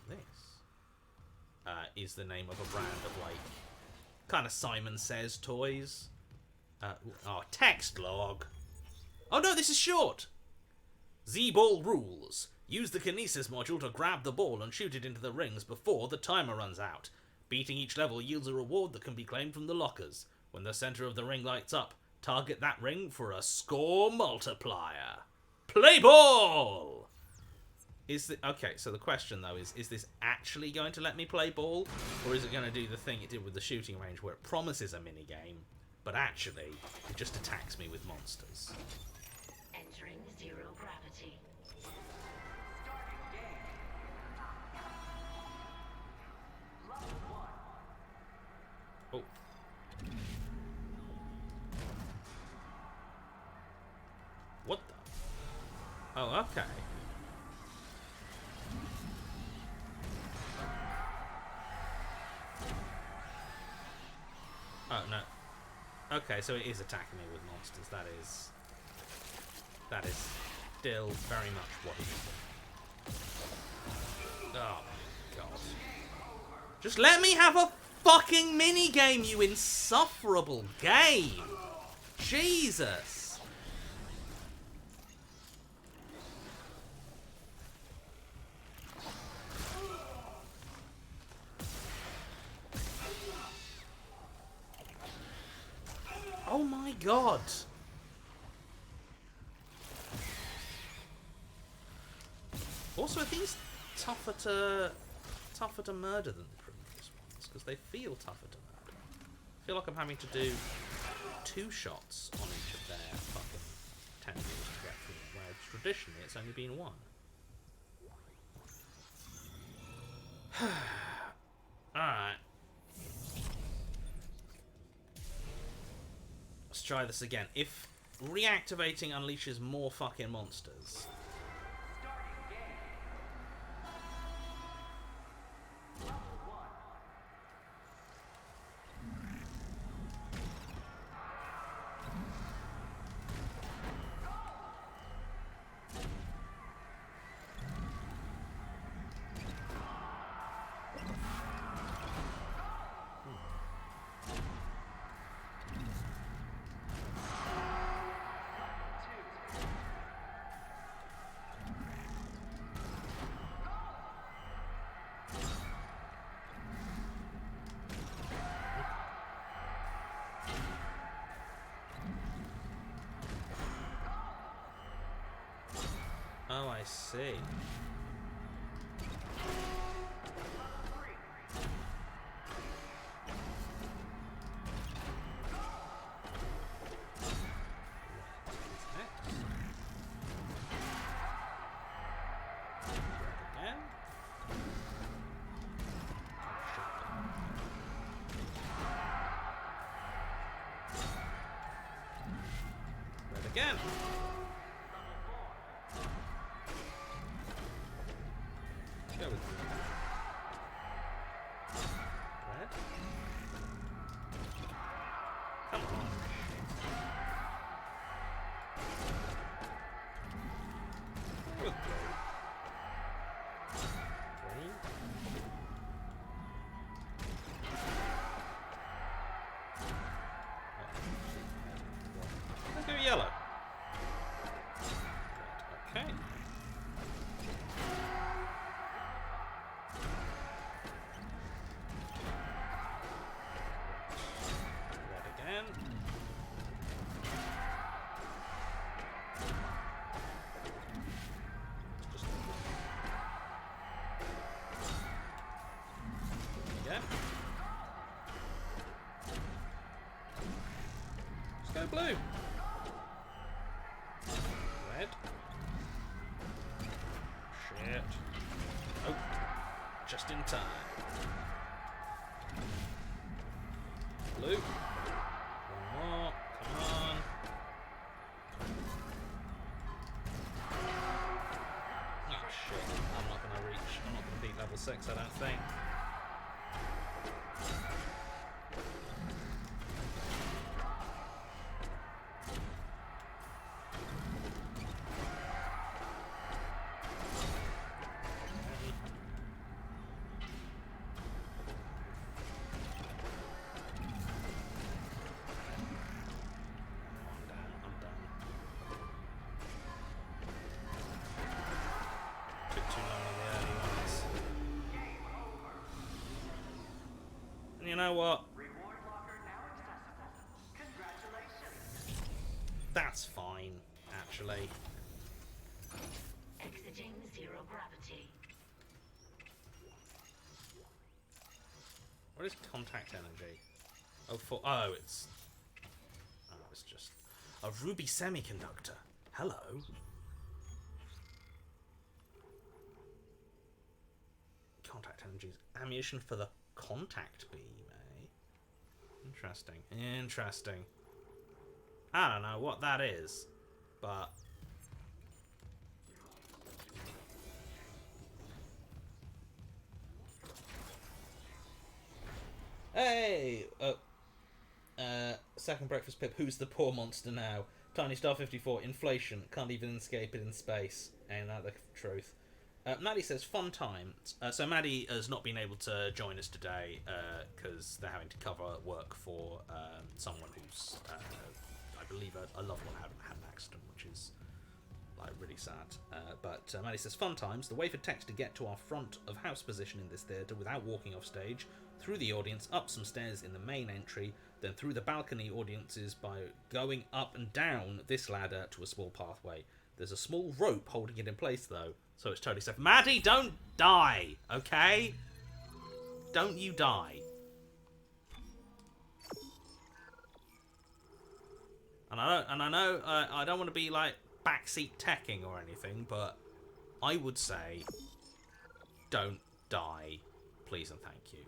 this? Is the name of a brand of, like, kind of Simon Says toys. Oh, text log. Oh, no, this is short. Z-Ball rules. Use the Kinesis module to grab the ball and shoot it into the rings before the timer runs out. Beating each level yields a reward that can be claimed from the lockers. When the center of the ring lights up, target that ring for a score multiplier. Play ball! Okay, so the question though is this actually going to let me play ball? Or is it going to do the thing it did with the shooting range where it promises a minigame, but actually it just attacks me with monsters? Entering zero gravity. Oh. What the? Oh, okay. Oh, no. Okay, so it is attacking me with monsters. That is still very much what it is. Oh, my God. Just let me have a fucking minigame, you insufferable game! Jesus! Oh my god! Also, are these tougher to murder than the previous ones? Because they feel tougher to murder. I feel like I'm having to do 2 shots on each of their fucking tendrils to get through it, whereas traditionally it's only been 1. Alright. Let's try this again. If reactivating unleashes more fucking monsters... Oh, I see. Red again. Go with me. Red? Come on. Good boy. Green. Let's go yellow. Red. Okay. Let's go blue. Red. Shit. Oh, just in time. Blue. One more. Come on. Oh shit. I'm not gonna reach. I'm not gonna beat level 6, I don't think. You know what? Reward locker now accessible. Congratulations. That's fine, actually. Exiting 0 gravity. What is contact energy? It's just a ruby semiconductor. Hello. Contact energy is ammunition for the contact beam, eh? Interesting. I don't know what that is, but... Hey! Second breakfast pip, who's the poor monster now? Tiny Star 54, inflation, can't even escape it in space. Ain't that the truth? Maddie says, fun times. So Maddie has not been able to join us today because they're having to cover work for someone who's, I believe, a loved one had an accident, which is like really sad. But Maddie says, fun times. The way for Tex to get to our front of house position in this theatre without walking off stage, through the audience, up some stairs in the main entry, then through the balcony audiences by going up and down this ladder to a small pathway. There's a small rope holding it in place, though, so it's totally safe. Maddie, don't die, okay? Don't you die. And I know I don't want to be like backseat teching or anything, but I would say don't die, please and thank you.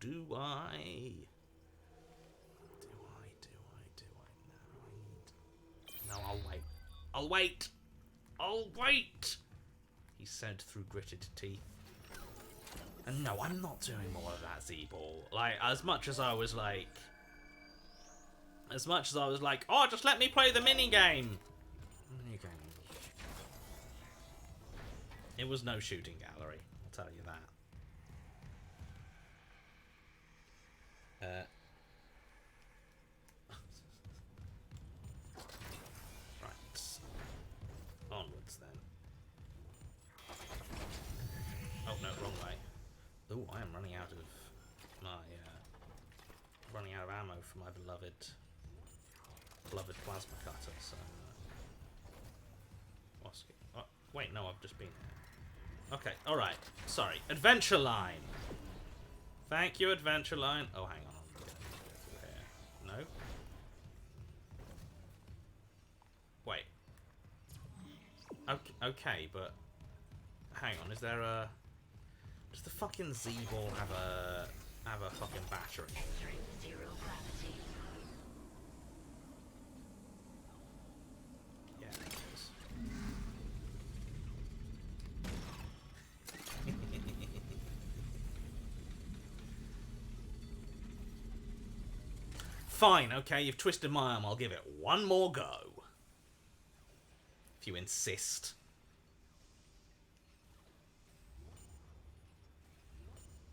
Do I? No, I'll wait. I'll wait, he said through gritted teeth. And no, I'm not doing more of that Z-ball. Like, as much as I was like, oh, just let me play the minigame. It was no shooting gallery, I'll tell you that. Right. Onwards then. Oh no, wrong way. Oh, I am running out of my ammo for my beloved plasma cutter. So, wait, no, I've just been here. Okay, all right. Sorry, Adventure Line. Thank you, Adventure Line. Oh, hang on. No. Wait. Okay, but hang on. Is there a? Does the fucking Z-ball have a fucking battery? Entering zero gravity. Yeah, it is. Fine, okay, you've twisted my arm. I'll give it one more go. If you insist.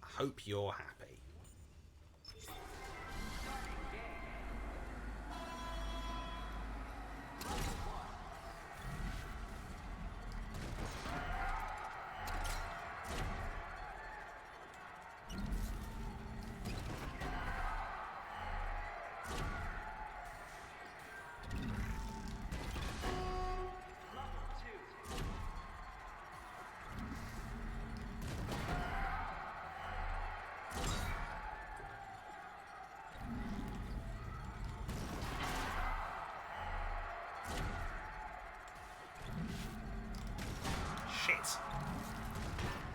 Hope you're happy.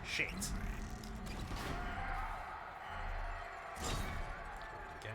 Shit. Again.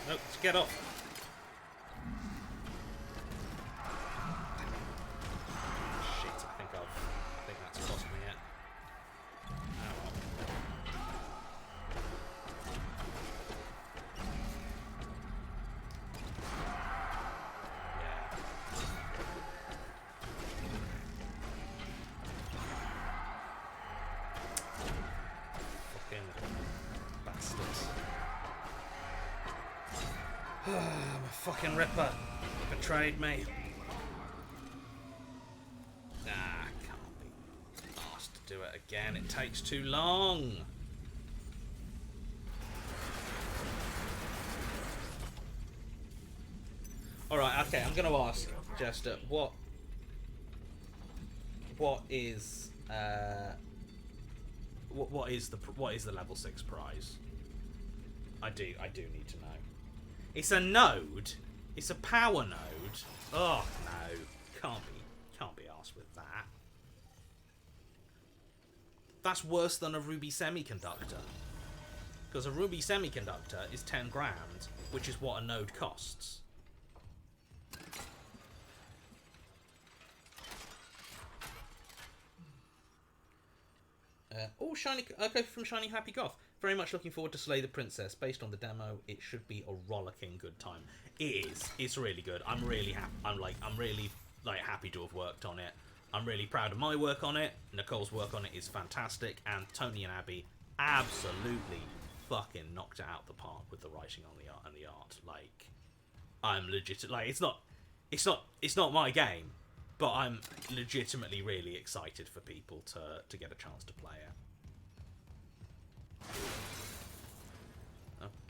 Nope, get off. I'm a fucking ripper. He betrayed me. Can't be asked to do it again. It takes too long. Alright, okay, I'm going to ask Jester, what is what is the level 6 prize? I do need to know. It's a node. It's a power node. Oh no, can't be arsed with that. That's worse than a ruby semiconductor. Because a ruby semiconductor is 10 grand, which is what a node costs. Shiny. Okay, from Shiny Happy Goth. Very much looking forward to Slay the Princess. Based on the demo, it should be a rollicking good time. It is. It's really good. I'm really happy. I'm really happy to have worked on it. I'm really proud of my work on it. Nicole's work on it is fantastic, and Tony and Abby absolutely fucking knocked it out the park with the writing on the art and the art. Like, I'm legit. Like, it's not my game, but I'm legitimately really excited for people to get a chance to play it.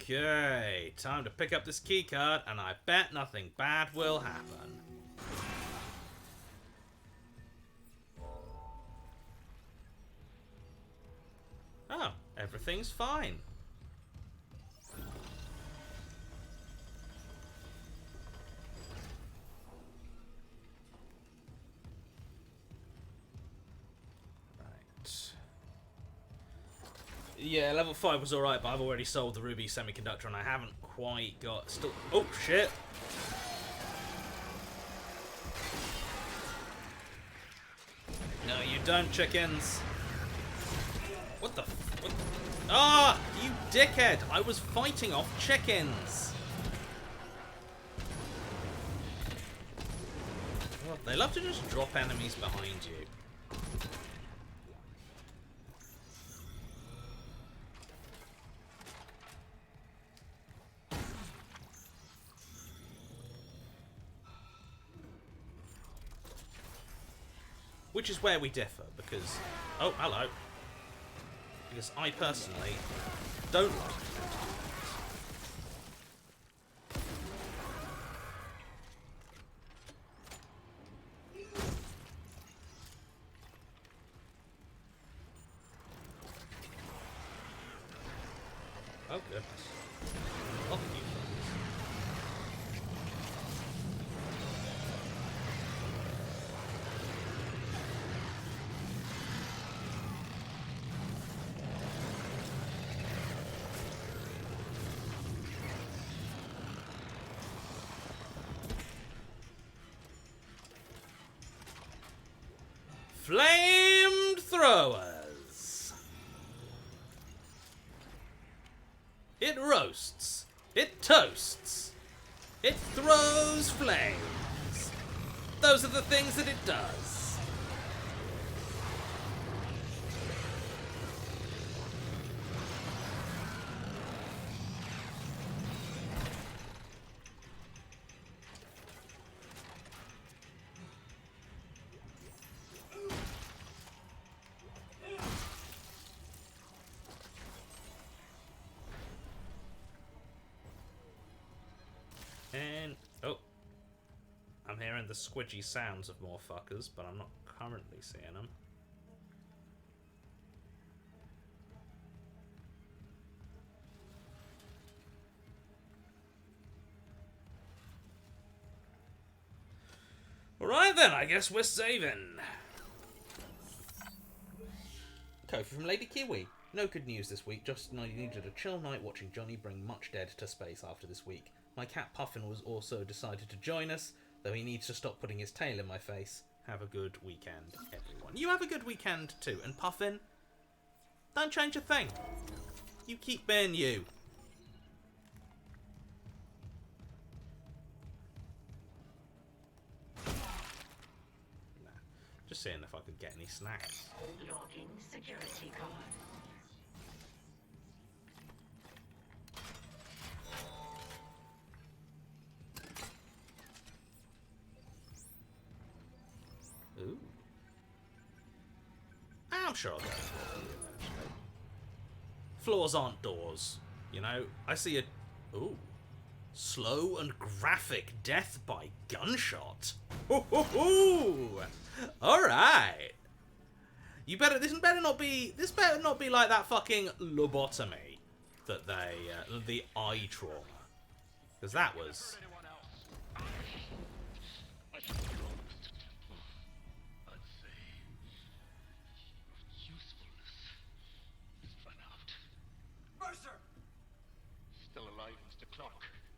Okay, time to pick up this keycard, and I bet nothing bad will happen. Oh, everything's fine. Yeah, level 5 was alright, but I've already sold the ruby semiconductor and I haven't quite got... Oh, shit! No, you don't, chickens! What the... What? Ah! You dickhead! I was fighting off chickens! Oh, they love to just drop enemies behind you. Which is where we differ, because... Oh, hello. Because I personally don't like to do that. Oh, goodness. Look at you. Flamethrowers. It roasts. It toasts. It throws flames. Those are the things that it does. And, oh, I'm hearing the squidgy sounds of more fuckers, but I'm not currently seeing them. Alright then, I guess we're saving. Kofi from Lady Kiwi. No good news this week, just needed a chill night watching Johnny bring Much Dead to space after this week. My cat Puffin was also decided to join us, though he needs to stop putting his tail in my face. Have a good weekend, everyone. You have a good weekend too, and Puffin, don't change a thing. You keep being you. Nah, just seeing if I could get any snacks. Logging security card. Ooh. I'm sure I'll go through it eventually. Floors aren't doors, you know? I see a... Ooh. Slow and graphic death by gunshot. Hoo-hoo-hoo! Alright. You better... This better not be like that fucking lobotomy that they... the eye trauma. Because that was...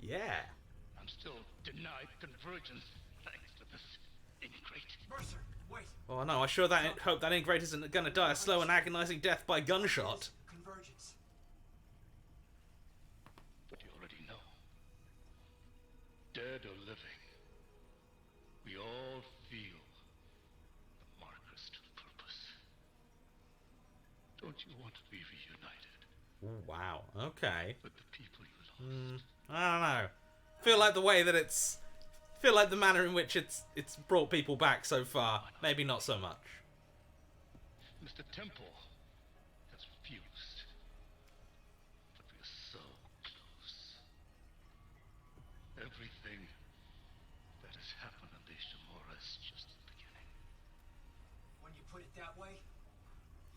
Yeah. I'm still denied convergence thanks to this ingrate. Mercer, wait. Oh no, I sure hope that ingrate isn't gonna die a slow and agonizing death by gunshot. Convergence. But you already know. Dead or living, we all feel the marker's true purpose. Don't you want to be reunited Ooh, wow. Okay. with the people you lost? I don't know. Feel like the way that feel like the manner in which it's brought people back so far. Maybe not so much. Mr. Temple has refused. But we're so close. Everything that has happened on the Ishimura is just the beginning. When you put it that way,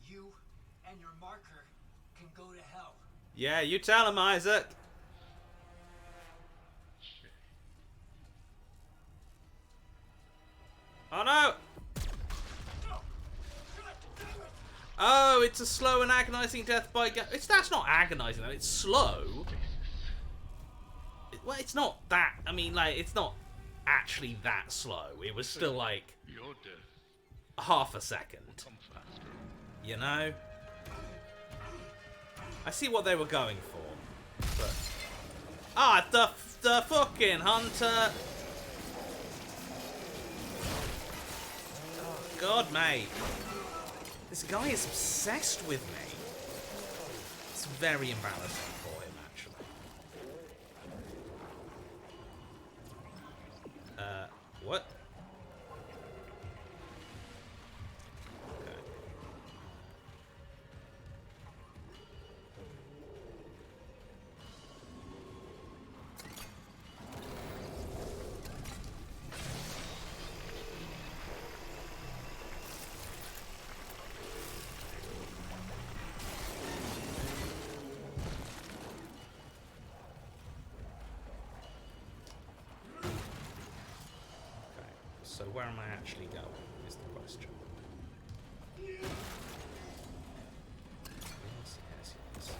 you and your marker can go to hell. Yeah, you tell him, Isaac. Oh no! Oh, it's a slow and agonizing death by gun. That's not agonizing though. It's slow. Well, it's not that. I mean, like, it's not actually that slow. It was still like Your death half a second. come faster. You know? I see what they were going for, but the fucking hunter. God, mate. This guy is obsessed with me. It's very embarrassing for him, actually. What? Okay. So where am I actually going, is the question. Yes, yes, yes.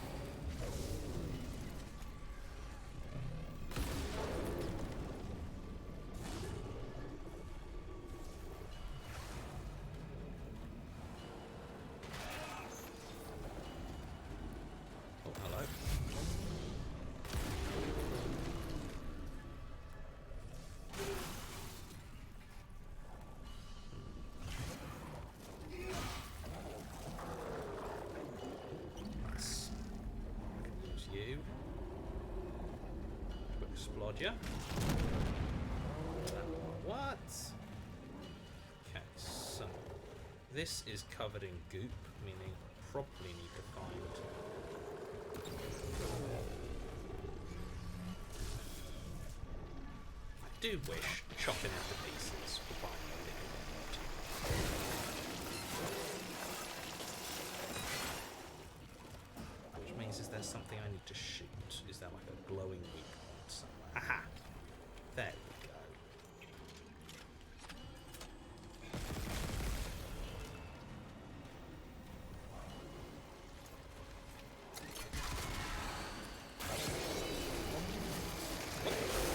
Oh, hello. You. Quick explode you. What? Okay, so this is covered in goop, meaning I probably need to find. I do wish chopping into pieces would buy me a little bit more time. Which means is there something I need to shoot? Is there like a glowing weak point somewhere? Aha! There we go.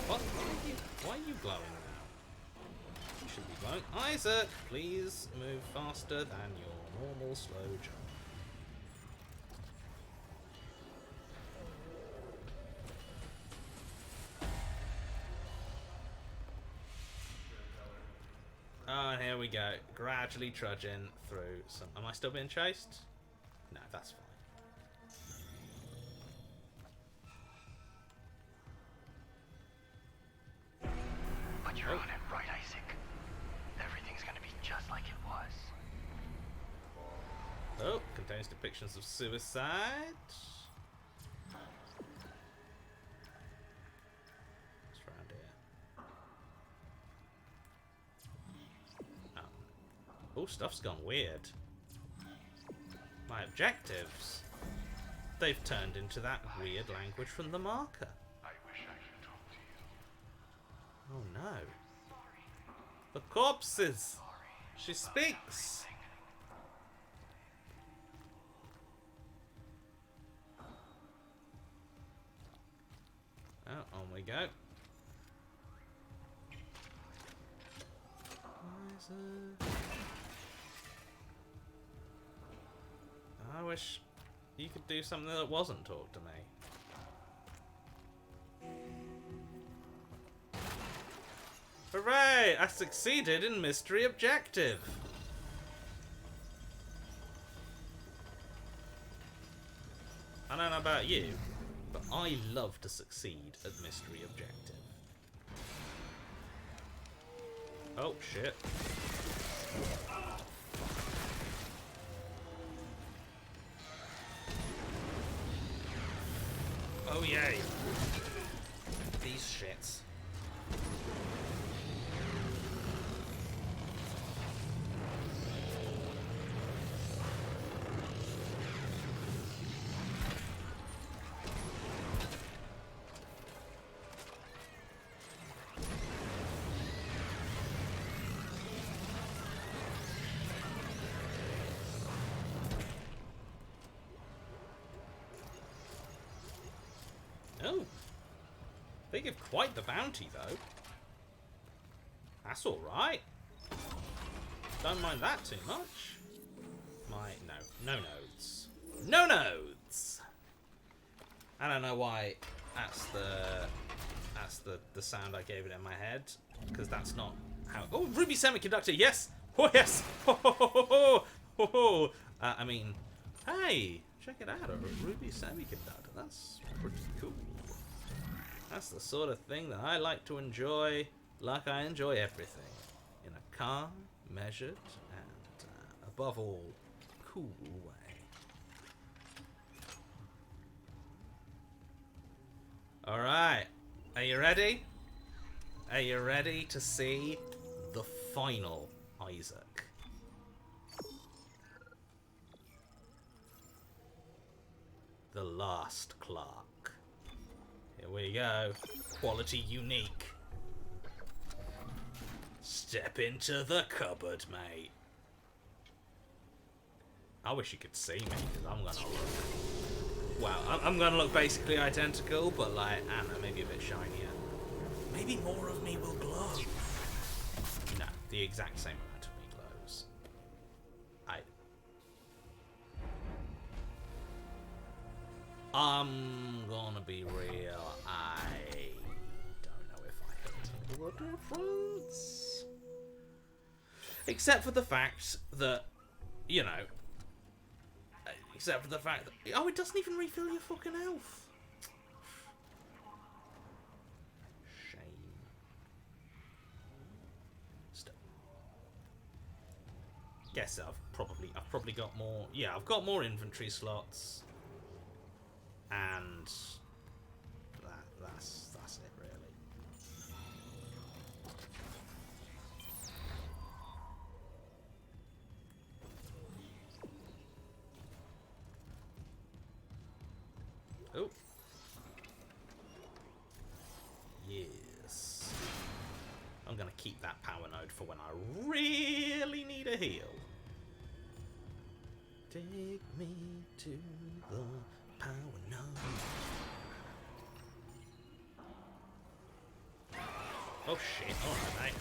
What? Why are you glowing now? You should be glowing. Isaac, please move faster than your normal slow jump. Oh, and here we go. Gradually trudging through some... Am I still being chased? No, that's fine. But you're on it right, Isaac. Everything's gonna be just like shows depictions of suicide. What's around here? Oh, stuff's gone weird. My objectives. They've turned into that weird language from the marker. I wish I could talk to you. Oh no. The corpses! She speaks! Oh, on we go. I wish you could do something that wasn't talk to me. Hooray! I succeeded in mystery objective! I don't know about you, but I love to succeed at mystery objective. Oh, shit. Oh, yay. These shits. Oh. They give quite the bounty, though. That's alright. Don't mind that too much. No nodes. No nodes! I don't know why that's the sound I gave it in my head, because that's not how... Oh, Ruby Semiconductor, yes! Oh, yes! Ho, ho, ho, ho, ho, ho. I mean, hey, check it out, a Ruby Semiconductor. That's pretty cool. That's the sort of thing that I like to enjoy, like I enjoy everything. In a calm, measured, and, above all, cool way. Alright, are you ready? Are you ready to see the final Isaac? The last Clark. Here we go. Quality unique. Step into the cupboard, mate. I wish you could see me, because I'm gonna look... Wow, I'm gonna look basically identical, but like, I don't know, maybe a bit shinier. Maybe more of me will glow. No, the exact same amount of me glows. I'm gonna be real, I don't know if I can tell the difference. Except for the fact that, you know, except for the fact that, oh, it doesn't even refill your fucking health. Shame. Still. Guess I've probably got more, yeah, I've got more inventory slots. And that's it, really. Oh. Yes. I'm gonna keep that power node for when I really need a heal. Take me to the power node. Oh shit, alright mate.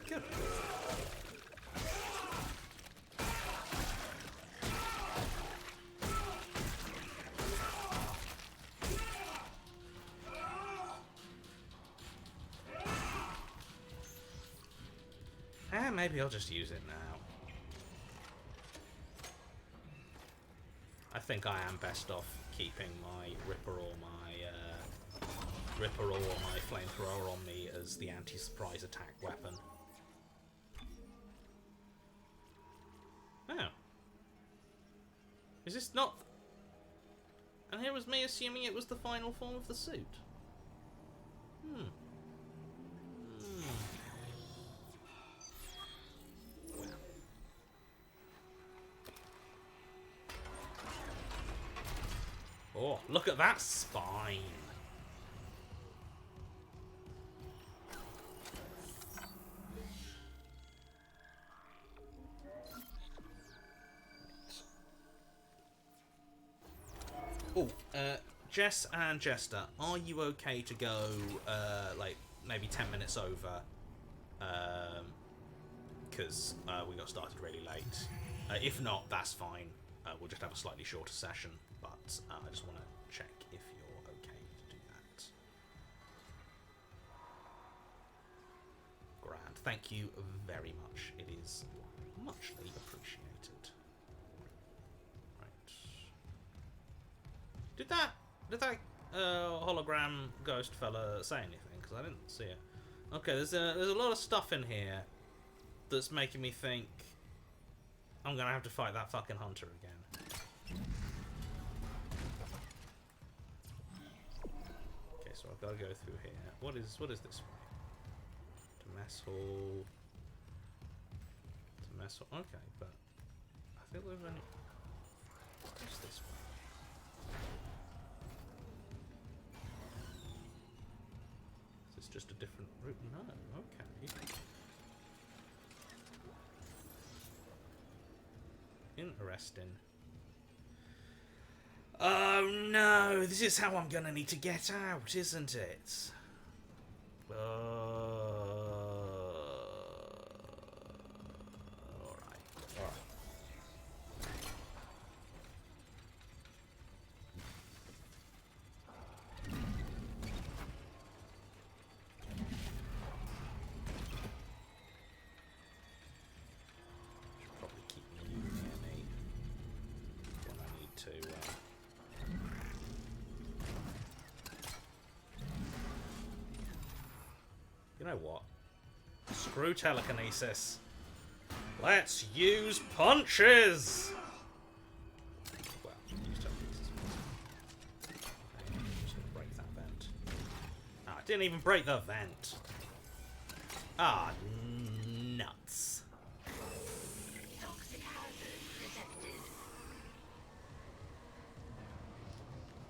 Good. Maybe I'll just use it now. I think I am best off keeping my Ripper or my flamethrower on me as the anti-surprise attack weapon. Is this not... And here was me assuming it was the final form of the suit. Hmm. Oh, look at that spine. Oh, Jess and Jester, are you okay to go, like, maybe 10 minutes over? Because we got started really late. If not, that's fine. We'll just have a slightly shorter session, but I just want to check if you're okay to do that. Grand. Thank you very much. It is muchly appreciated. Right. Did that hologram ghost fella say anything? Because I didn't see it. Okay, there's a lot of stuff in here that's making me think I'm gonna have to fight that fucking hunter again. Okay, so I've got to go through here. What is this way? To mess hall. To mess hall. Okay, but I think we've only. What's this way? Is this just a different route? No. Okay. Interesting. Oh no, this is how I'm gonna need to get out, isn't it? Alright. Should probably keep you near me when I need to. You know what? Screw telekinesis. Let's use punches! Well, use telekinesis. Okay, I'm just gonna break that vent. Ah, I didn't even break the vent. Ah, nuts. Toxic hazard detected.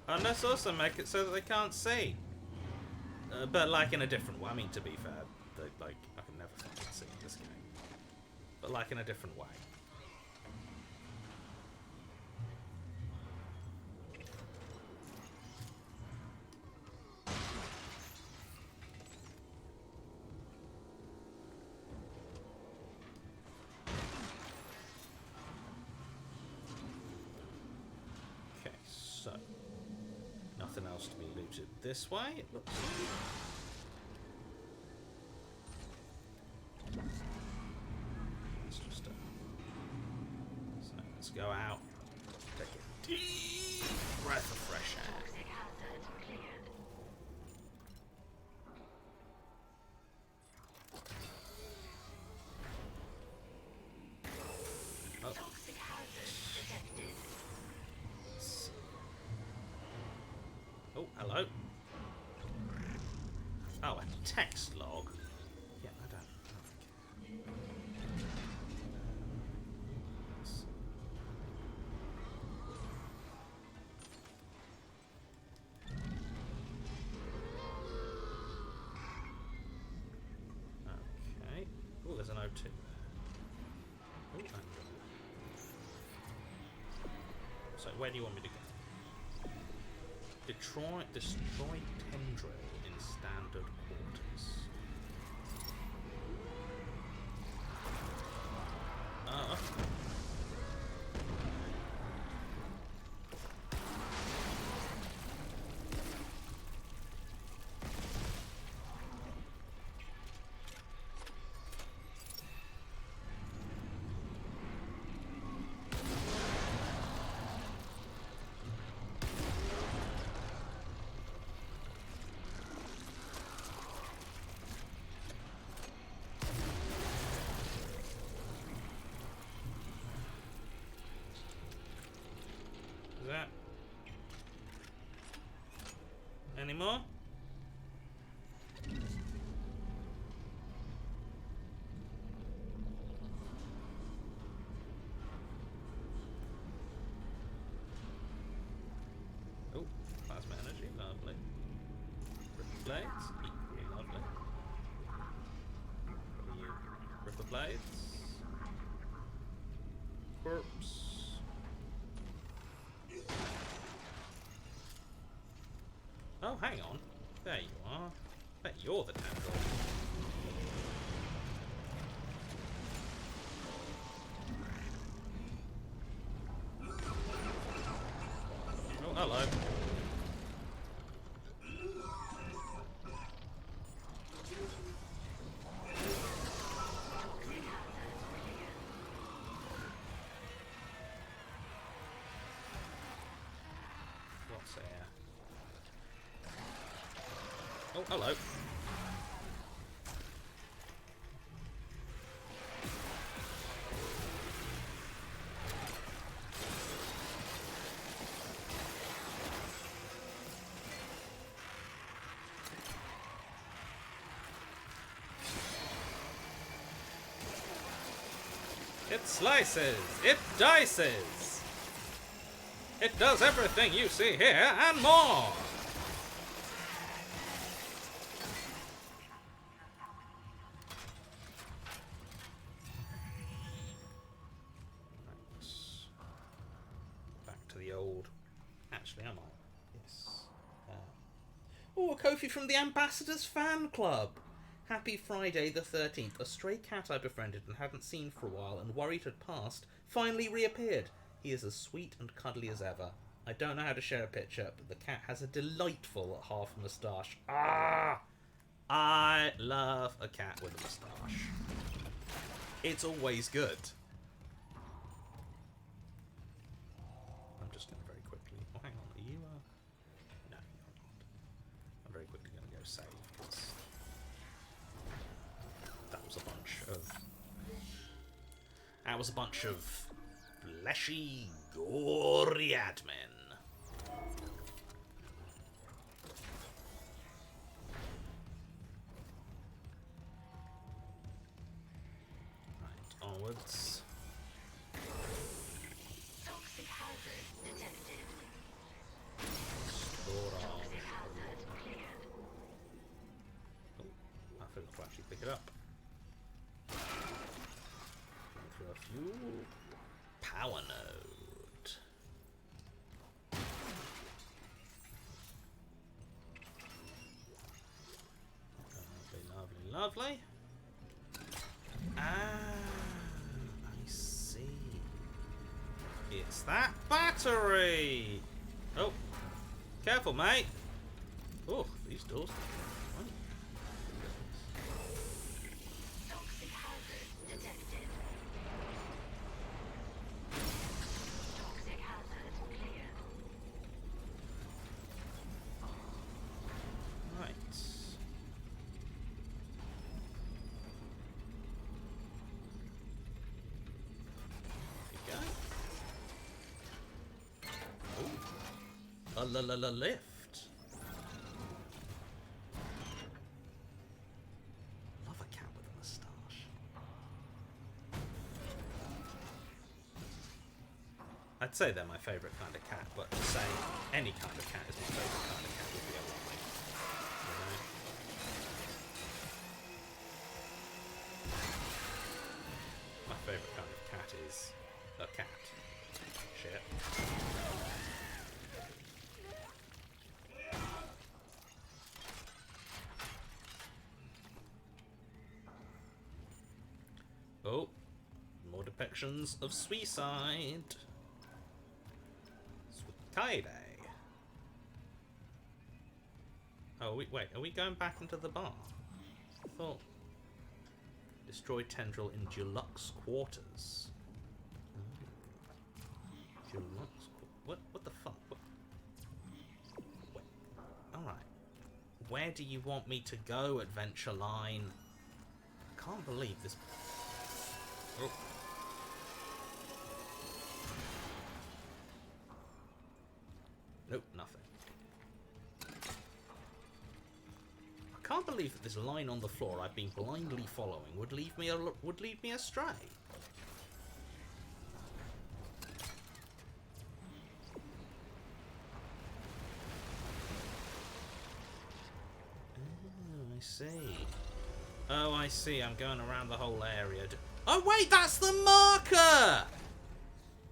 And let's also make it so that they can't see. But like in a different way. I mean, to be fair, like I can never fucking see in this game. But like in a different way. Okay, so nothing else to be looted this way. It looks. It's just so let's go out. Take a deep breath of fresh air. Toxic hazard cleared. Oh, Toxic hazard detected. oh, hello. Oh, a text log. Yeah, I don't Okay. Oh, there's an O2 there. Oh, and so where do you want me to go? Destroy tendril in standard quarters. Ah. more? Oh, plasma energy, lovely. Ripper blades, equally lovely. What are you? Ripper blades. Corpse. Oh, hang on. There you are. Bet you're the tendril. Oh, hello. What's here? Oh, hello. It slices, it dices, it does everything you see here and more. Back to the old. Actually, am I? Yes. Oh, a Kofi from the Ambassadors Fan Club. Happy Friday the 13th. A stray cat I befriended and hadn't seen for a while and worried had passed finally reappeared. He is as sweet and cuddly as ever. I don't know how to share a picture, but the cat has a delightful half moustache. Ah! I love a cat with a moustache. It's always good. I'm just going to very quickly... Oh, hang on. Are you... No, you're not. I'm very quickly going to go save, because... That was a bunch of fleshy, gory admin. Right, onwards. Toxic hazard detected. Store on. Toxic hazard cleared. Oh, I forgot to actually pick it up. For a fuel power node. Lovely, lovely, lovely. Ah, I see. It's that battery. Oh, careful, mate. Oh, these doors. Toxic hazard detected. Toxic hazard cleared. Right. There we go. Oh, a lift. Love a cat with a moustache. I'd say they're my favourite kind of cat, but to say any kind of cat is my favourite kind of cat would be a lie. You know? My favourite kind of cat is a cat. Shit. Oh, more depictions of suicide. Suicide. Oh, wait, are we going back into the bar? I thought... Destroy tendril in Giallo's quarters. Giallo's what the fuck? What? Wait. Alright. Where do you want me to go, Adventure Line? I can't believe this... Oh. Nope, nothing. can't believe that this line on the floor I've been blindly following would lead me astray. Oh, I see. Oh, I see. I'm going around the whole area. Oh, wait, that's the marker!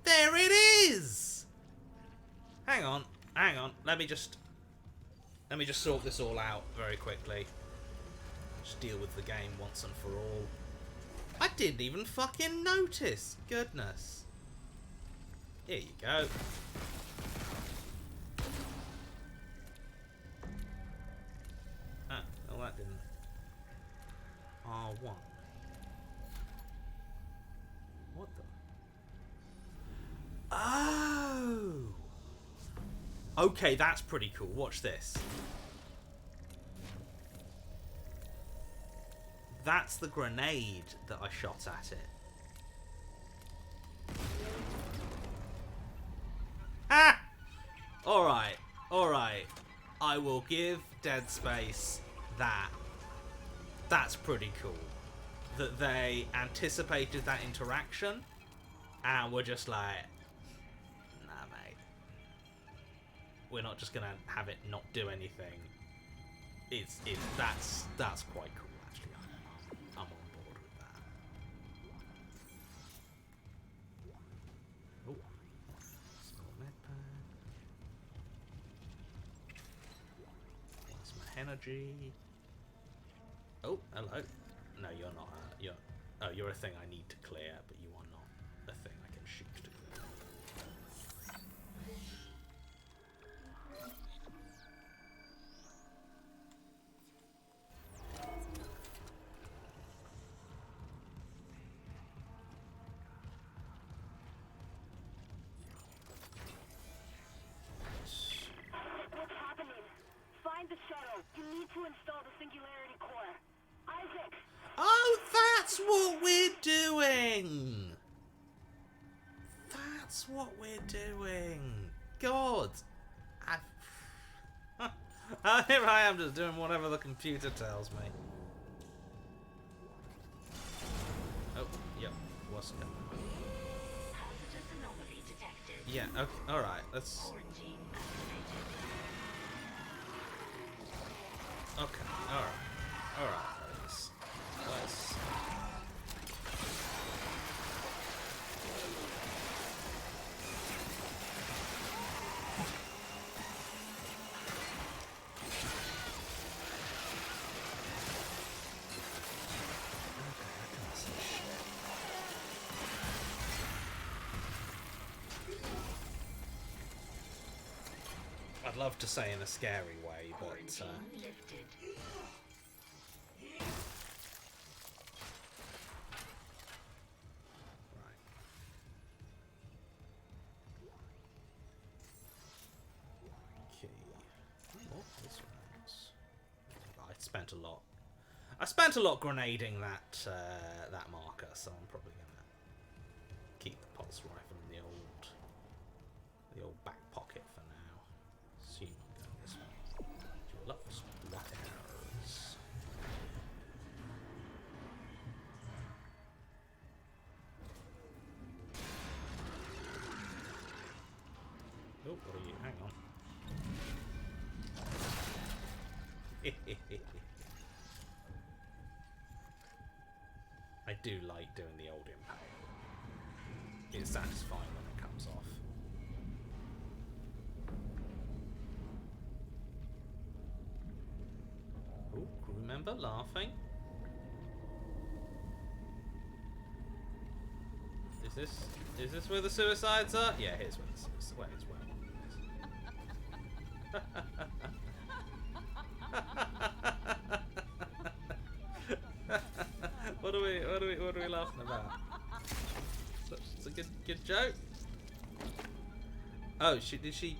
There it is! Hang on. Let me just sort this all out very quickly. Just deal with the game once and for all. I didn't even fucking notice. Goodness. Here you go. Ah, well that didn't. R1. What the? Oh! Okay, that's pretty cool. Watch this. That's the grenade that I shot at it. Ah! Alright, alright. I will give Dead Space that. That's pretty cool. That they anticipated that interaction and were just like, nah, mate. We're not just gonna have it not do anything. That's quite cool, actually. I'm on board with that. Oh, small med pack. That's my energy. Oh, hello. No, you're not. You're a thing I need to clear, but you are not a thing I can shoot to clear. What's happening? Find the shuttle. You need to install the singularity core. Isaac! Oh, that's what we're doing! That's what we're doing! God! Here I am just doing whatever the computer tells me. Oh, yep. What's going on? Hazardous anomaly detected. Yeah, okay, alright, let's... Quarantine activated. Okay, alright. Alright, let's... I'd love to say in a scary way, but Quarantine lifted. right. Okay. Oh, this one's... I spent a lot. I spent a lot grenading that that marker, so I'm probably gonna keep the pulse rifle in the old back pocket for now. See, I'm going this way. Lots of waters. Oh, what are you? Hang on. I do like doing the old impact. It's satisfying when it comes off. Oh, crew member laughing. Is this where the suicides are? Yeah, here's where the suicides. Where's where What are we laughing about? It's a good joke. Oh, did she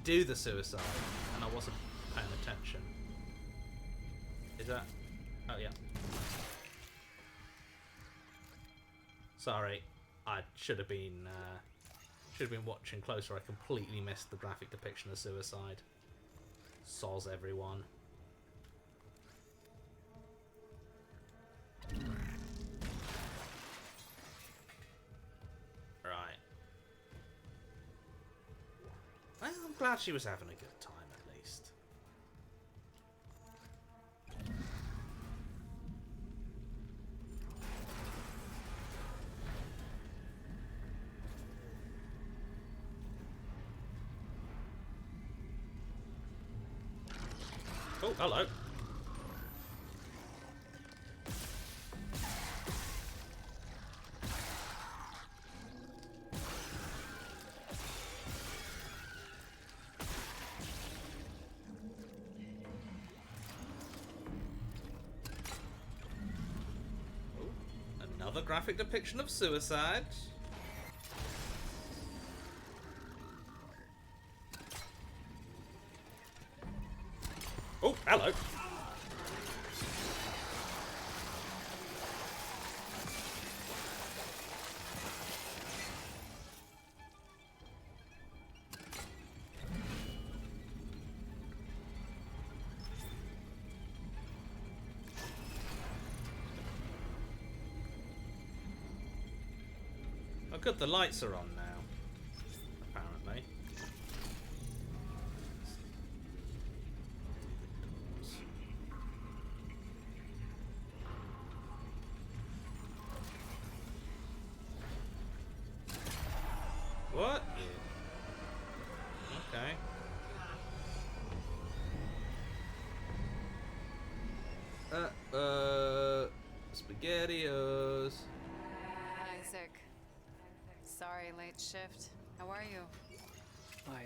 do the suicide? And I wasn't paying attention. Is that? Oh yeah. Sorry, I should have been watching closer. I completely missed the graphic depiction of suicide. Soz everyone. I'm glad she was having a good time at least. Oh, hello. Another graphic depiction of suicide. Oh, hello. Oh good, the lights are on now, apparently. What? Okay. SpaghettiOs. Isaac. Sorry, late shift. How are you? My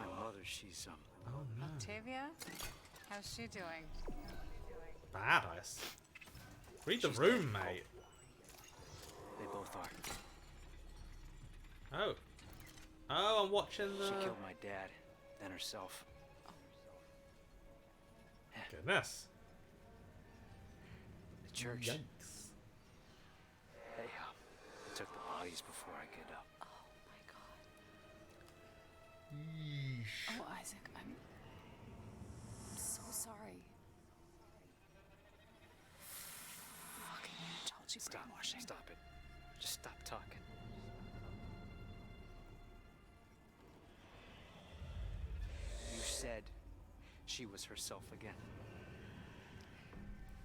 mother, she's, Oh no. Octavia? How's she doing? Badass. Read the She's room, dead. mate. They both are. Oh. Oh, I'm watching the... She killed my dad, then herself. Goodness. The church. Yikes. They took the bodies before I could, Oh my god. Oh, Isaac, I'm so sorry. Fucking I told you brainwashing. Stop it. Just stop talking. You said she was herself again.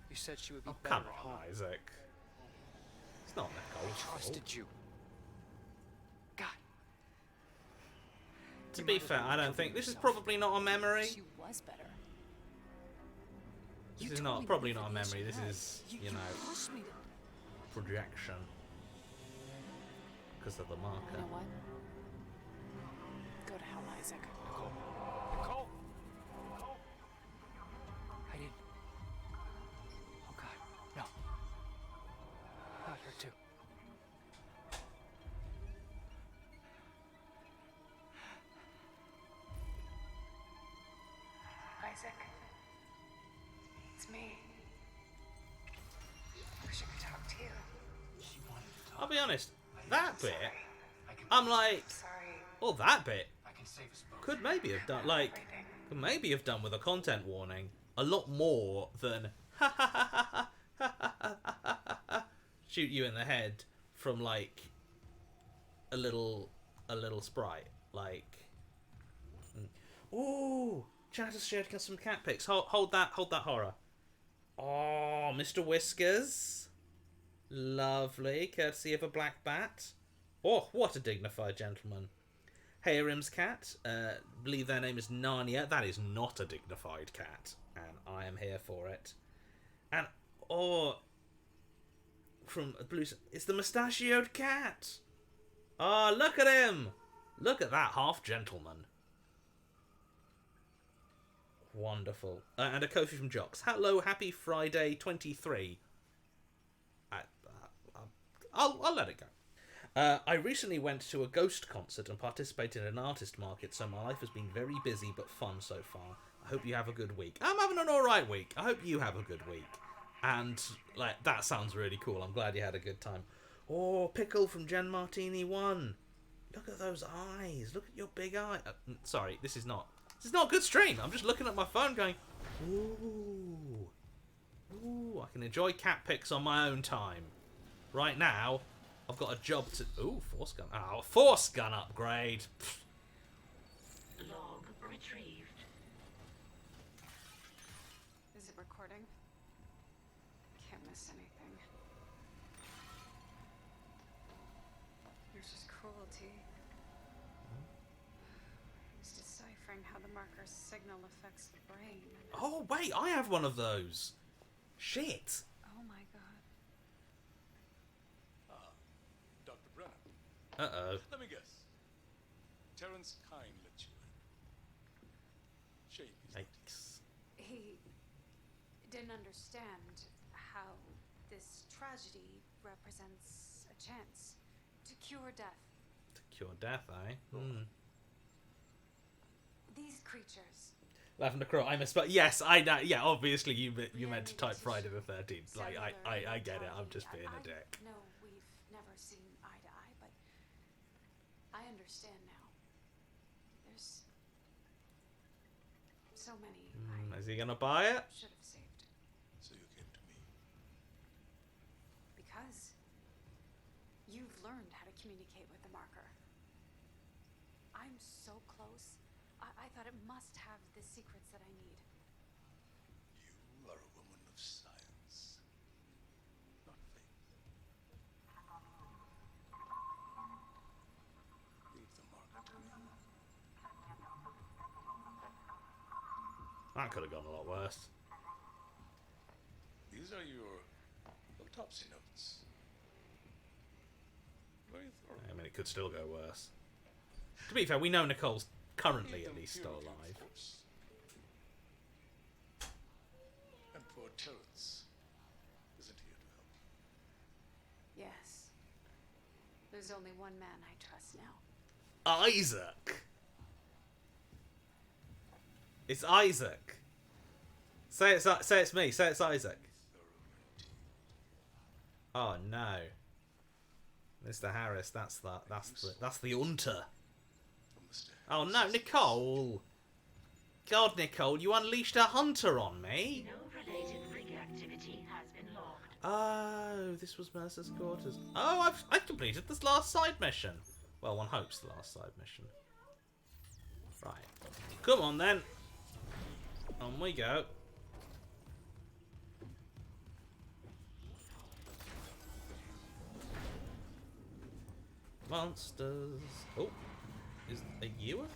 You said she would be Oh, better come at on, home. Isaac. It's not I Nicole's trusted fault. you. God. To You be might as fair, well I don't kill think... This is yourself. probably not a memory. She was better. This You is told not me probably before not a the memory. issue This had. is, you You know, pushed me to... projection. Because of the You marker. know what? Go to hell, Isaac. Nicole. Nicole! Nicole! I didn't. Oh God, no. Not her too. Isaac. It's me. Wish I could talk to you. I'll be honest. That bit, I'm like, Sorry. oh, that bit I can save us both. could maybe have done, like, could maybe have done with a content warning a lot more than shoot you in the head from like a little sprite. Like, ooh, chat has shared some cat pics. Hold that horror. Oh, Mr. Whiskers, lovely, courtesy of a black bat. Oh, what a dignified gentleman. Harim's cat, believe their name is Narnia. That is not a dignified cat, and I am here for it. And, oh, from Blue, it's the mustachioed cat. Oh, look at him. Look at that half gentleman. Wonderful. And a Kofi from Jocks. Hello, happy Friday 23. I'll let it go. I recently went to a Ghost concert and participated in an artist market, so my life has been very busy but fun so far. I hope you have a good week. I'm having an alright week. I hope you have a good week. And, like, that sounds really cool. I'm glad you had a good time. Oh, Pickle from Gen Martini 1. Look at those eyes. Look at your big eye. Sorry, this is not a good stream. I'm just looking at my phone going, ooh, I can enjoy cat pics on my own time. Right now, I've got a job to... Ooh, force gun. Oh, force gun upgrade. Pfft. Log retrieved. Is it recording? Can't miss anything. There's just cruelty. He's deciphering how the marker's signal affects the brain. Oh, wait, I have one of those. Shit. Oh my god. Dr. Brennan. Uh-oh. Let me guess. Terrence Kine let you in. Shame he's not here. Yikes. He didn't understand how this tragedy represents a chance to cure death. To cure death, eh? Hmm. These creatures. Lavender Crow, I misspoke. Yes, I know. Yeah, obviously you meant to type Friday the 13th. Like, I get it. I'm just being a dick. No, we've never seen eye to eye, but I understand now. There's so many Is he gonna buy it? I should have saved. So you came to me. Because you've learned how to communicate with the marker. I'm so close. I thought it must have the secrets that I need. You are a woman of science, not faith. Leave the marker to me. That could have gone a lot worse. These are your autopsy notes. Very thorough. I mean, it could still go worse. To be fair, we know Nicole's currently Leave at them least here still with you, alive. of course. And poor Terrence isn't here to help you. Yes. There's only one man I trust now. Isaac! It's Isaac. Say it's me. Say it's Isaac. Oh no, Mr. Harris. That's the hunter. From the stairs. Oh no, Nicole. God, Nicole, you unleashed a hunter on me. No related rig activity has been logged. Oh, this was Mercer's quarters. Oh, I've completed this last side mission. Well, one hopes the last side mission. Right. Come on then. On we go. Monsters. Oh, are you?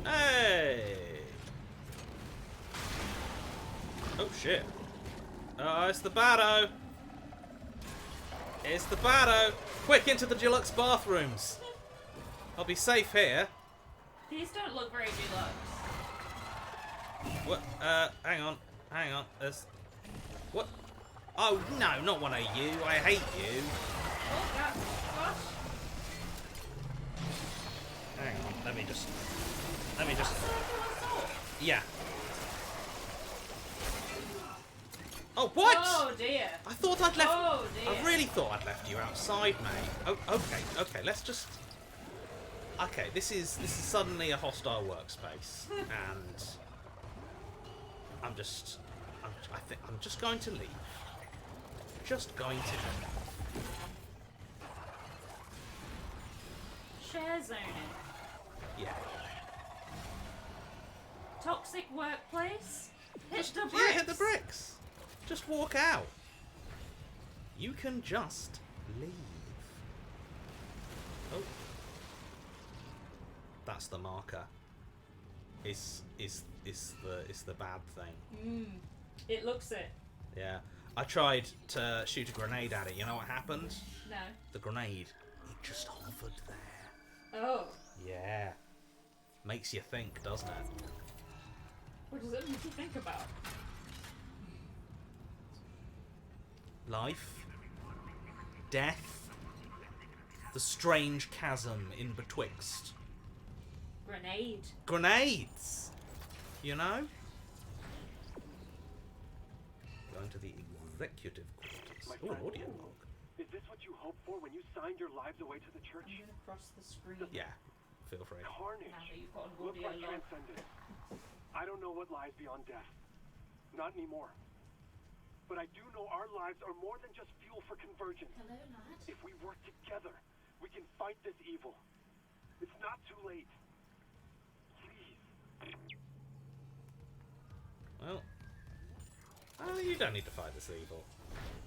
Hey! Oh shit! Oh, it's the Bado! It's the Bado! Quick, into the deluxe bathrooms! I'll be safe here. These don't look very deluxe. What? Hang on. There's... What? Oh, no, not one of you. I hate you. Oh, gosh. Hang on, let me just... Yeah. Oh, what? Oh, dear. I thought I'd left... Oh, dear. I really thought I'd left you outside, mate. Oh, okay, let's just... Okay, this is suddenly a hostile workspace, and I think I'm just going to leave. Just going to leave. Share zoning. Yeah. Toxic workplace. Hit the bricks. Yeah, hit the bricks. Just walk out. You can just leave. Oh. That's the marker. Is the bad thing. It looks it. Yeah. I tried to shoot a grenade at it. You know what happened? No. The grenade, it just hovered there. Oh. Yeah. Makes you think, doesn't it? What does it make you think about? Life. Death. The strange chasm in betwixt. Grenade. Grenades! You know? Going to the executive quarters. My Oh, an friend. audio log. Is this what you hoped for when you signed your lives away to the church? I'm gonna cross the screen. Yeah, feel free. Carnage. Now that you've got an Look audio like log. transcendence. I don't know what lies beyond death. Not anymore. But I do know our lives are more than just fuel for convergence. Hello, lad. If we work together, we can fight this evil. It's not too late. Please. Well, you don't need to fight this evil.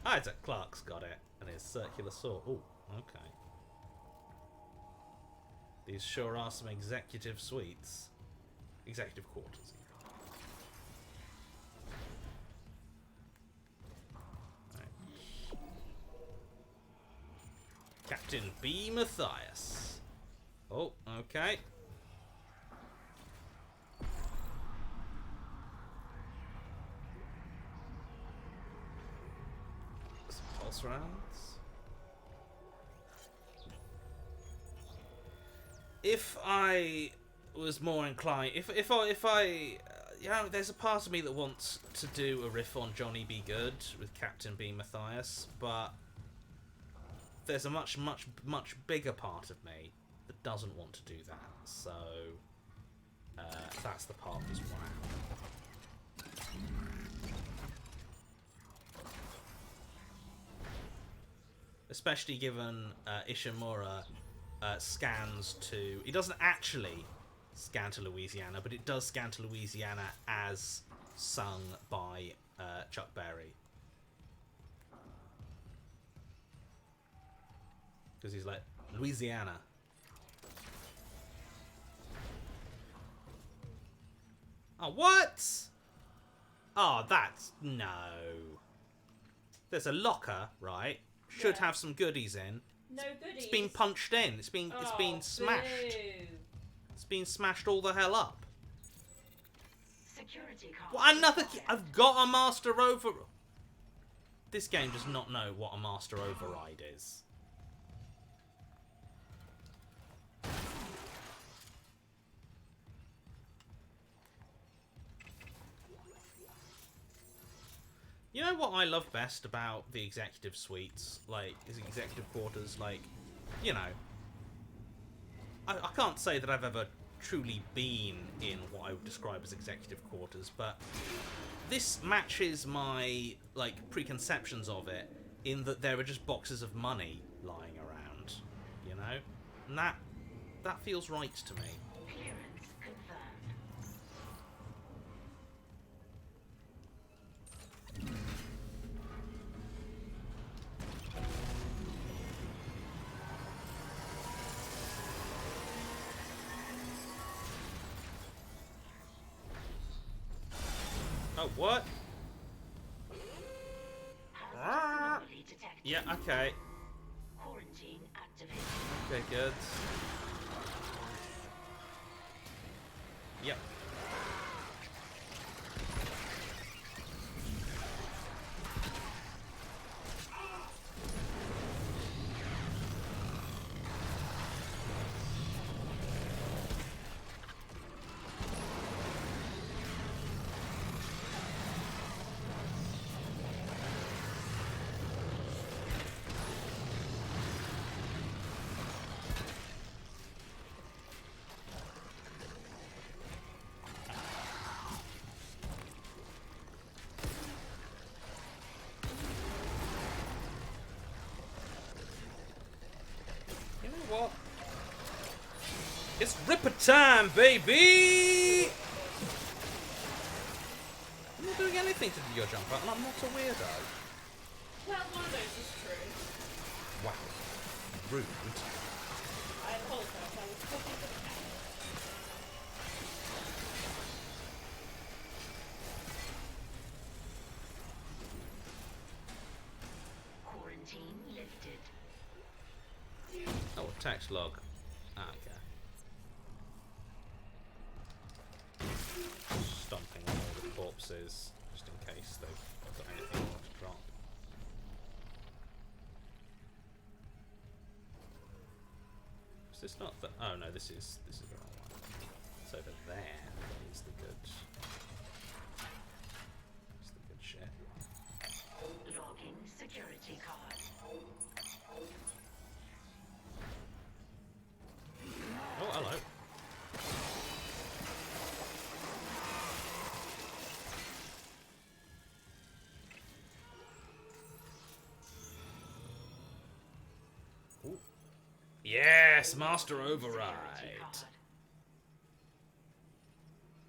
Isaac Clarke's got it, and his circular saw. Oh, okay. These sure are some executive suites. Executive quarters. Right. Captain B. Matthias. Oh, okay. Some pulse rounds. If I was more inclined, if I you know, there's a part of me that wants to do a riff on Johnny Be Good with Captain B. Matthias, but there's a much bigger part of me that doesn't want to do that. So that's the part as well. Especially given Ishimura scans to... He doesn't actually scan to Louisiana, but it does scan to Louisiana as sung by Chuck Berry. Because he's like, Louisiana. Oh, what? Oh, that's... No. There's a locker, right? Should have some goodies in. No goodies. It's been punched in. It's been smashed. Boo. It's been smashed all the hell up. Security card. What, another... I've got a master over... This game does not know what a master override is. You know what I love best about the executive suites, like, is executive quarters, like, you know, I can't say that I've ever truly been in what I would describe as executive quarters, but this matches my, like, preconceptions of it, in that there are just boxes of money lying around, you know? And that feels right to me. Clearance confirmed. Oh, what? Anomaly detected. Yeah, okay. Quarantine activated. Okay, good. Yep. You know what? It's Ripper time, baby! I'm not doing anything to do your jump out, and I'm not a weirdo. Well, one of those is true. Wow. Rude. I apologize. I was talking to the cat. Quarantine lifted. Oh, text log. Ah, okay. Stomping on all the corpses, just in case they've got anything more to drop. Is this not the... Oh no, this is the wrong one. It's over there. That is the good... It's the good shit. Logging security card. Oh, hello. Yes, Master Override.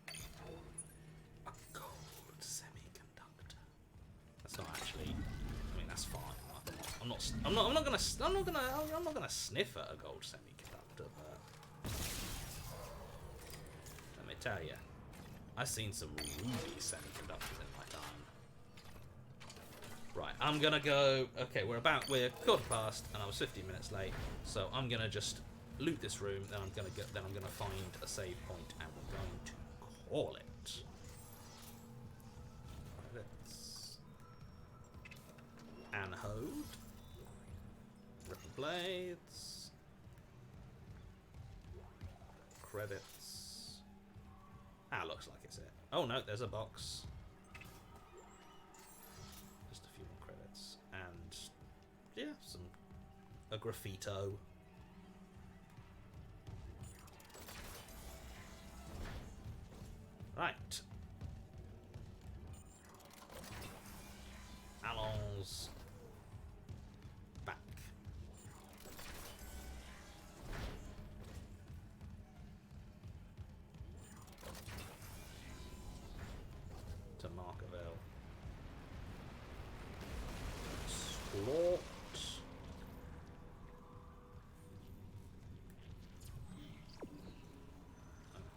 A gold semiconductor. That's not actually. I mean, that's fine. I'm not gonna sniff at a gold semiconductor, but let me tell you, I've seen some ruby semiconductors in my time. Right, I'm gonna go. Okay, we're quarter past, and I was 15 minutes late, so I'm gonna just loot this room. Then I'm gonna find a save point, and we're going to call it. Credits. Anode. Ripple blades. Credits. Looks like it's it. Oh no, there's a box. Just a few more credits. And yeah, a graffito. Right. Allons back. To Markerville. Slort.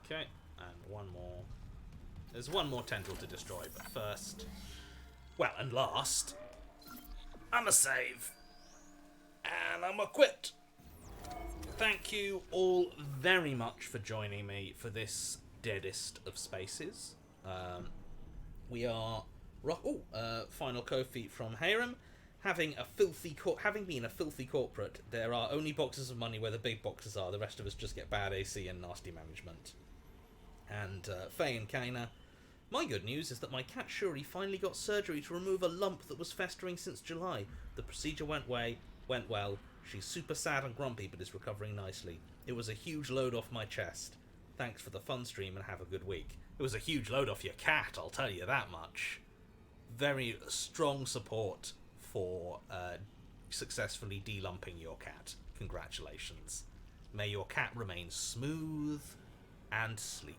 Okay, and one more. There's one more tendril to destroy, but first, well, and last, I'm a save. And I'm a quit. Thank you all very much for joining me for this deadest of spaces. We are final Kofi from Harem. Having been a filthy corporate, there are only boxes of money where the big boxes are. The rest of us just get bad AC and nasty management. And Faye and Kaina. My good news is that my cat Shuri finally got surgery to remove a lump that was festering since July. The procedure went well. She's super sad and grumpy, but is recovering nicely. It was a huge load off my chest. Thanks for the fun stream and have a good week. It was a huge load off your cat, I'll tell you that much. Very strong support for successfully delumping your cat. Congratulations. May your cat remain smooth and sleek.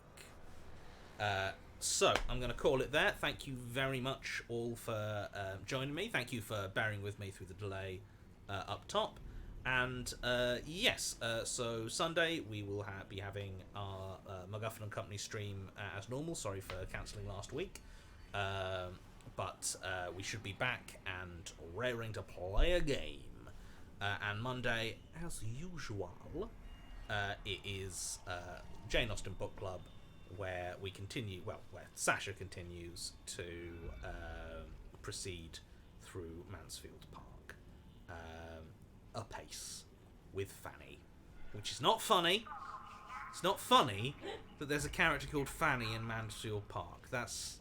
So, I'm going to call it there. Thank you very much all for joining me. Thank you for bearing with me through the delay up top. And yes, so Sunday we will be having our MacGuffin and Company stream as normal. Sorry for cancelling last week. But we should be back and raring to play a game. And Monday, as usual, it is Jane Austen Book Club, where we continue, where Sasha continues to proceed through Mansfield Park apace with Fanny, which is not funny. It's not funny that there's a character called Fanny in Mansfield Park. That's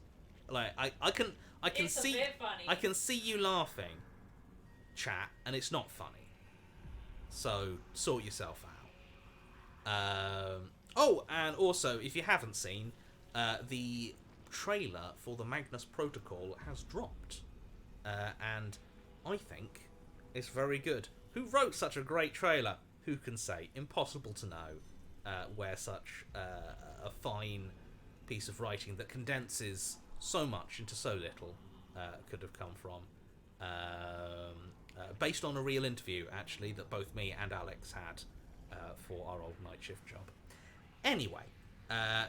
like I can It's see a bit funny. I can see you laughing, chat, and it's not funny. So sort yourself out. Oh, and also, if you haven't seen, the trailer for the Magnus Protocol has dropped. And I think it's very good. Who wrote such a great trailer? Who can say? Impossible to know where such a fine piece of writing that condenses so much into so little could have come from. Based on a real interview, actually, that both me and Alex had for our old night shift job. Anyway,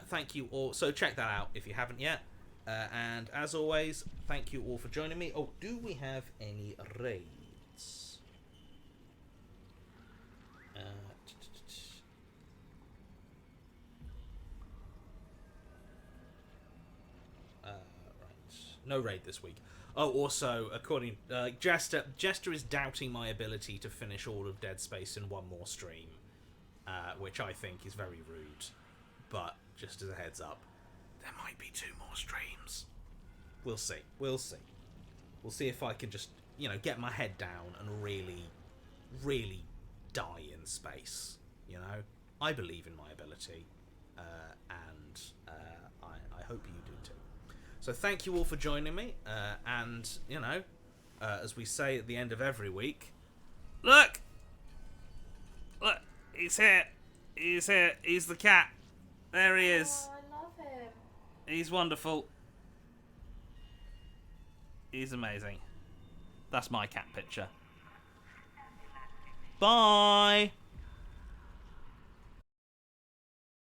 thank you all. So check that out if you haven't yet. And as always, thank you all for joining me. Oh, do we have any raids? Right. No raid this week. Oh, also, according Jester is doubting my ability to finish all of Dead Space in one more stream. Which I think is very rude, but just as a heads up, there might be 2 more streams. We'll see. We'll see if I can just, get my head down and really, really die in space. I believe in my ability, and I hope you do too. So thank you all for joining me, and as we say at the end of every week, look. He's here. He's here. He's the cat. There he is. Oh, I love him. He's wonderful. He's amazing. That's my cat picture. Bye.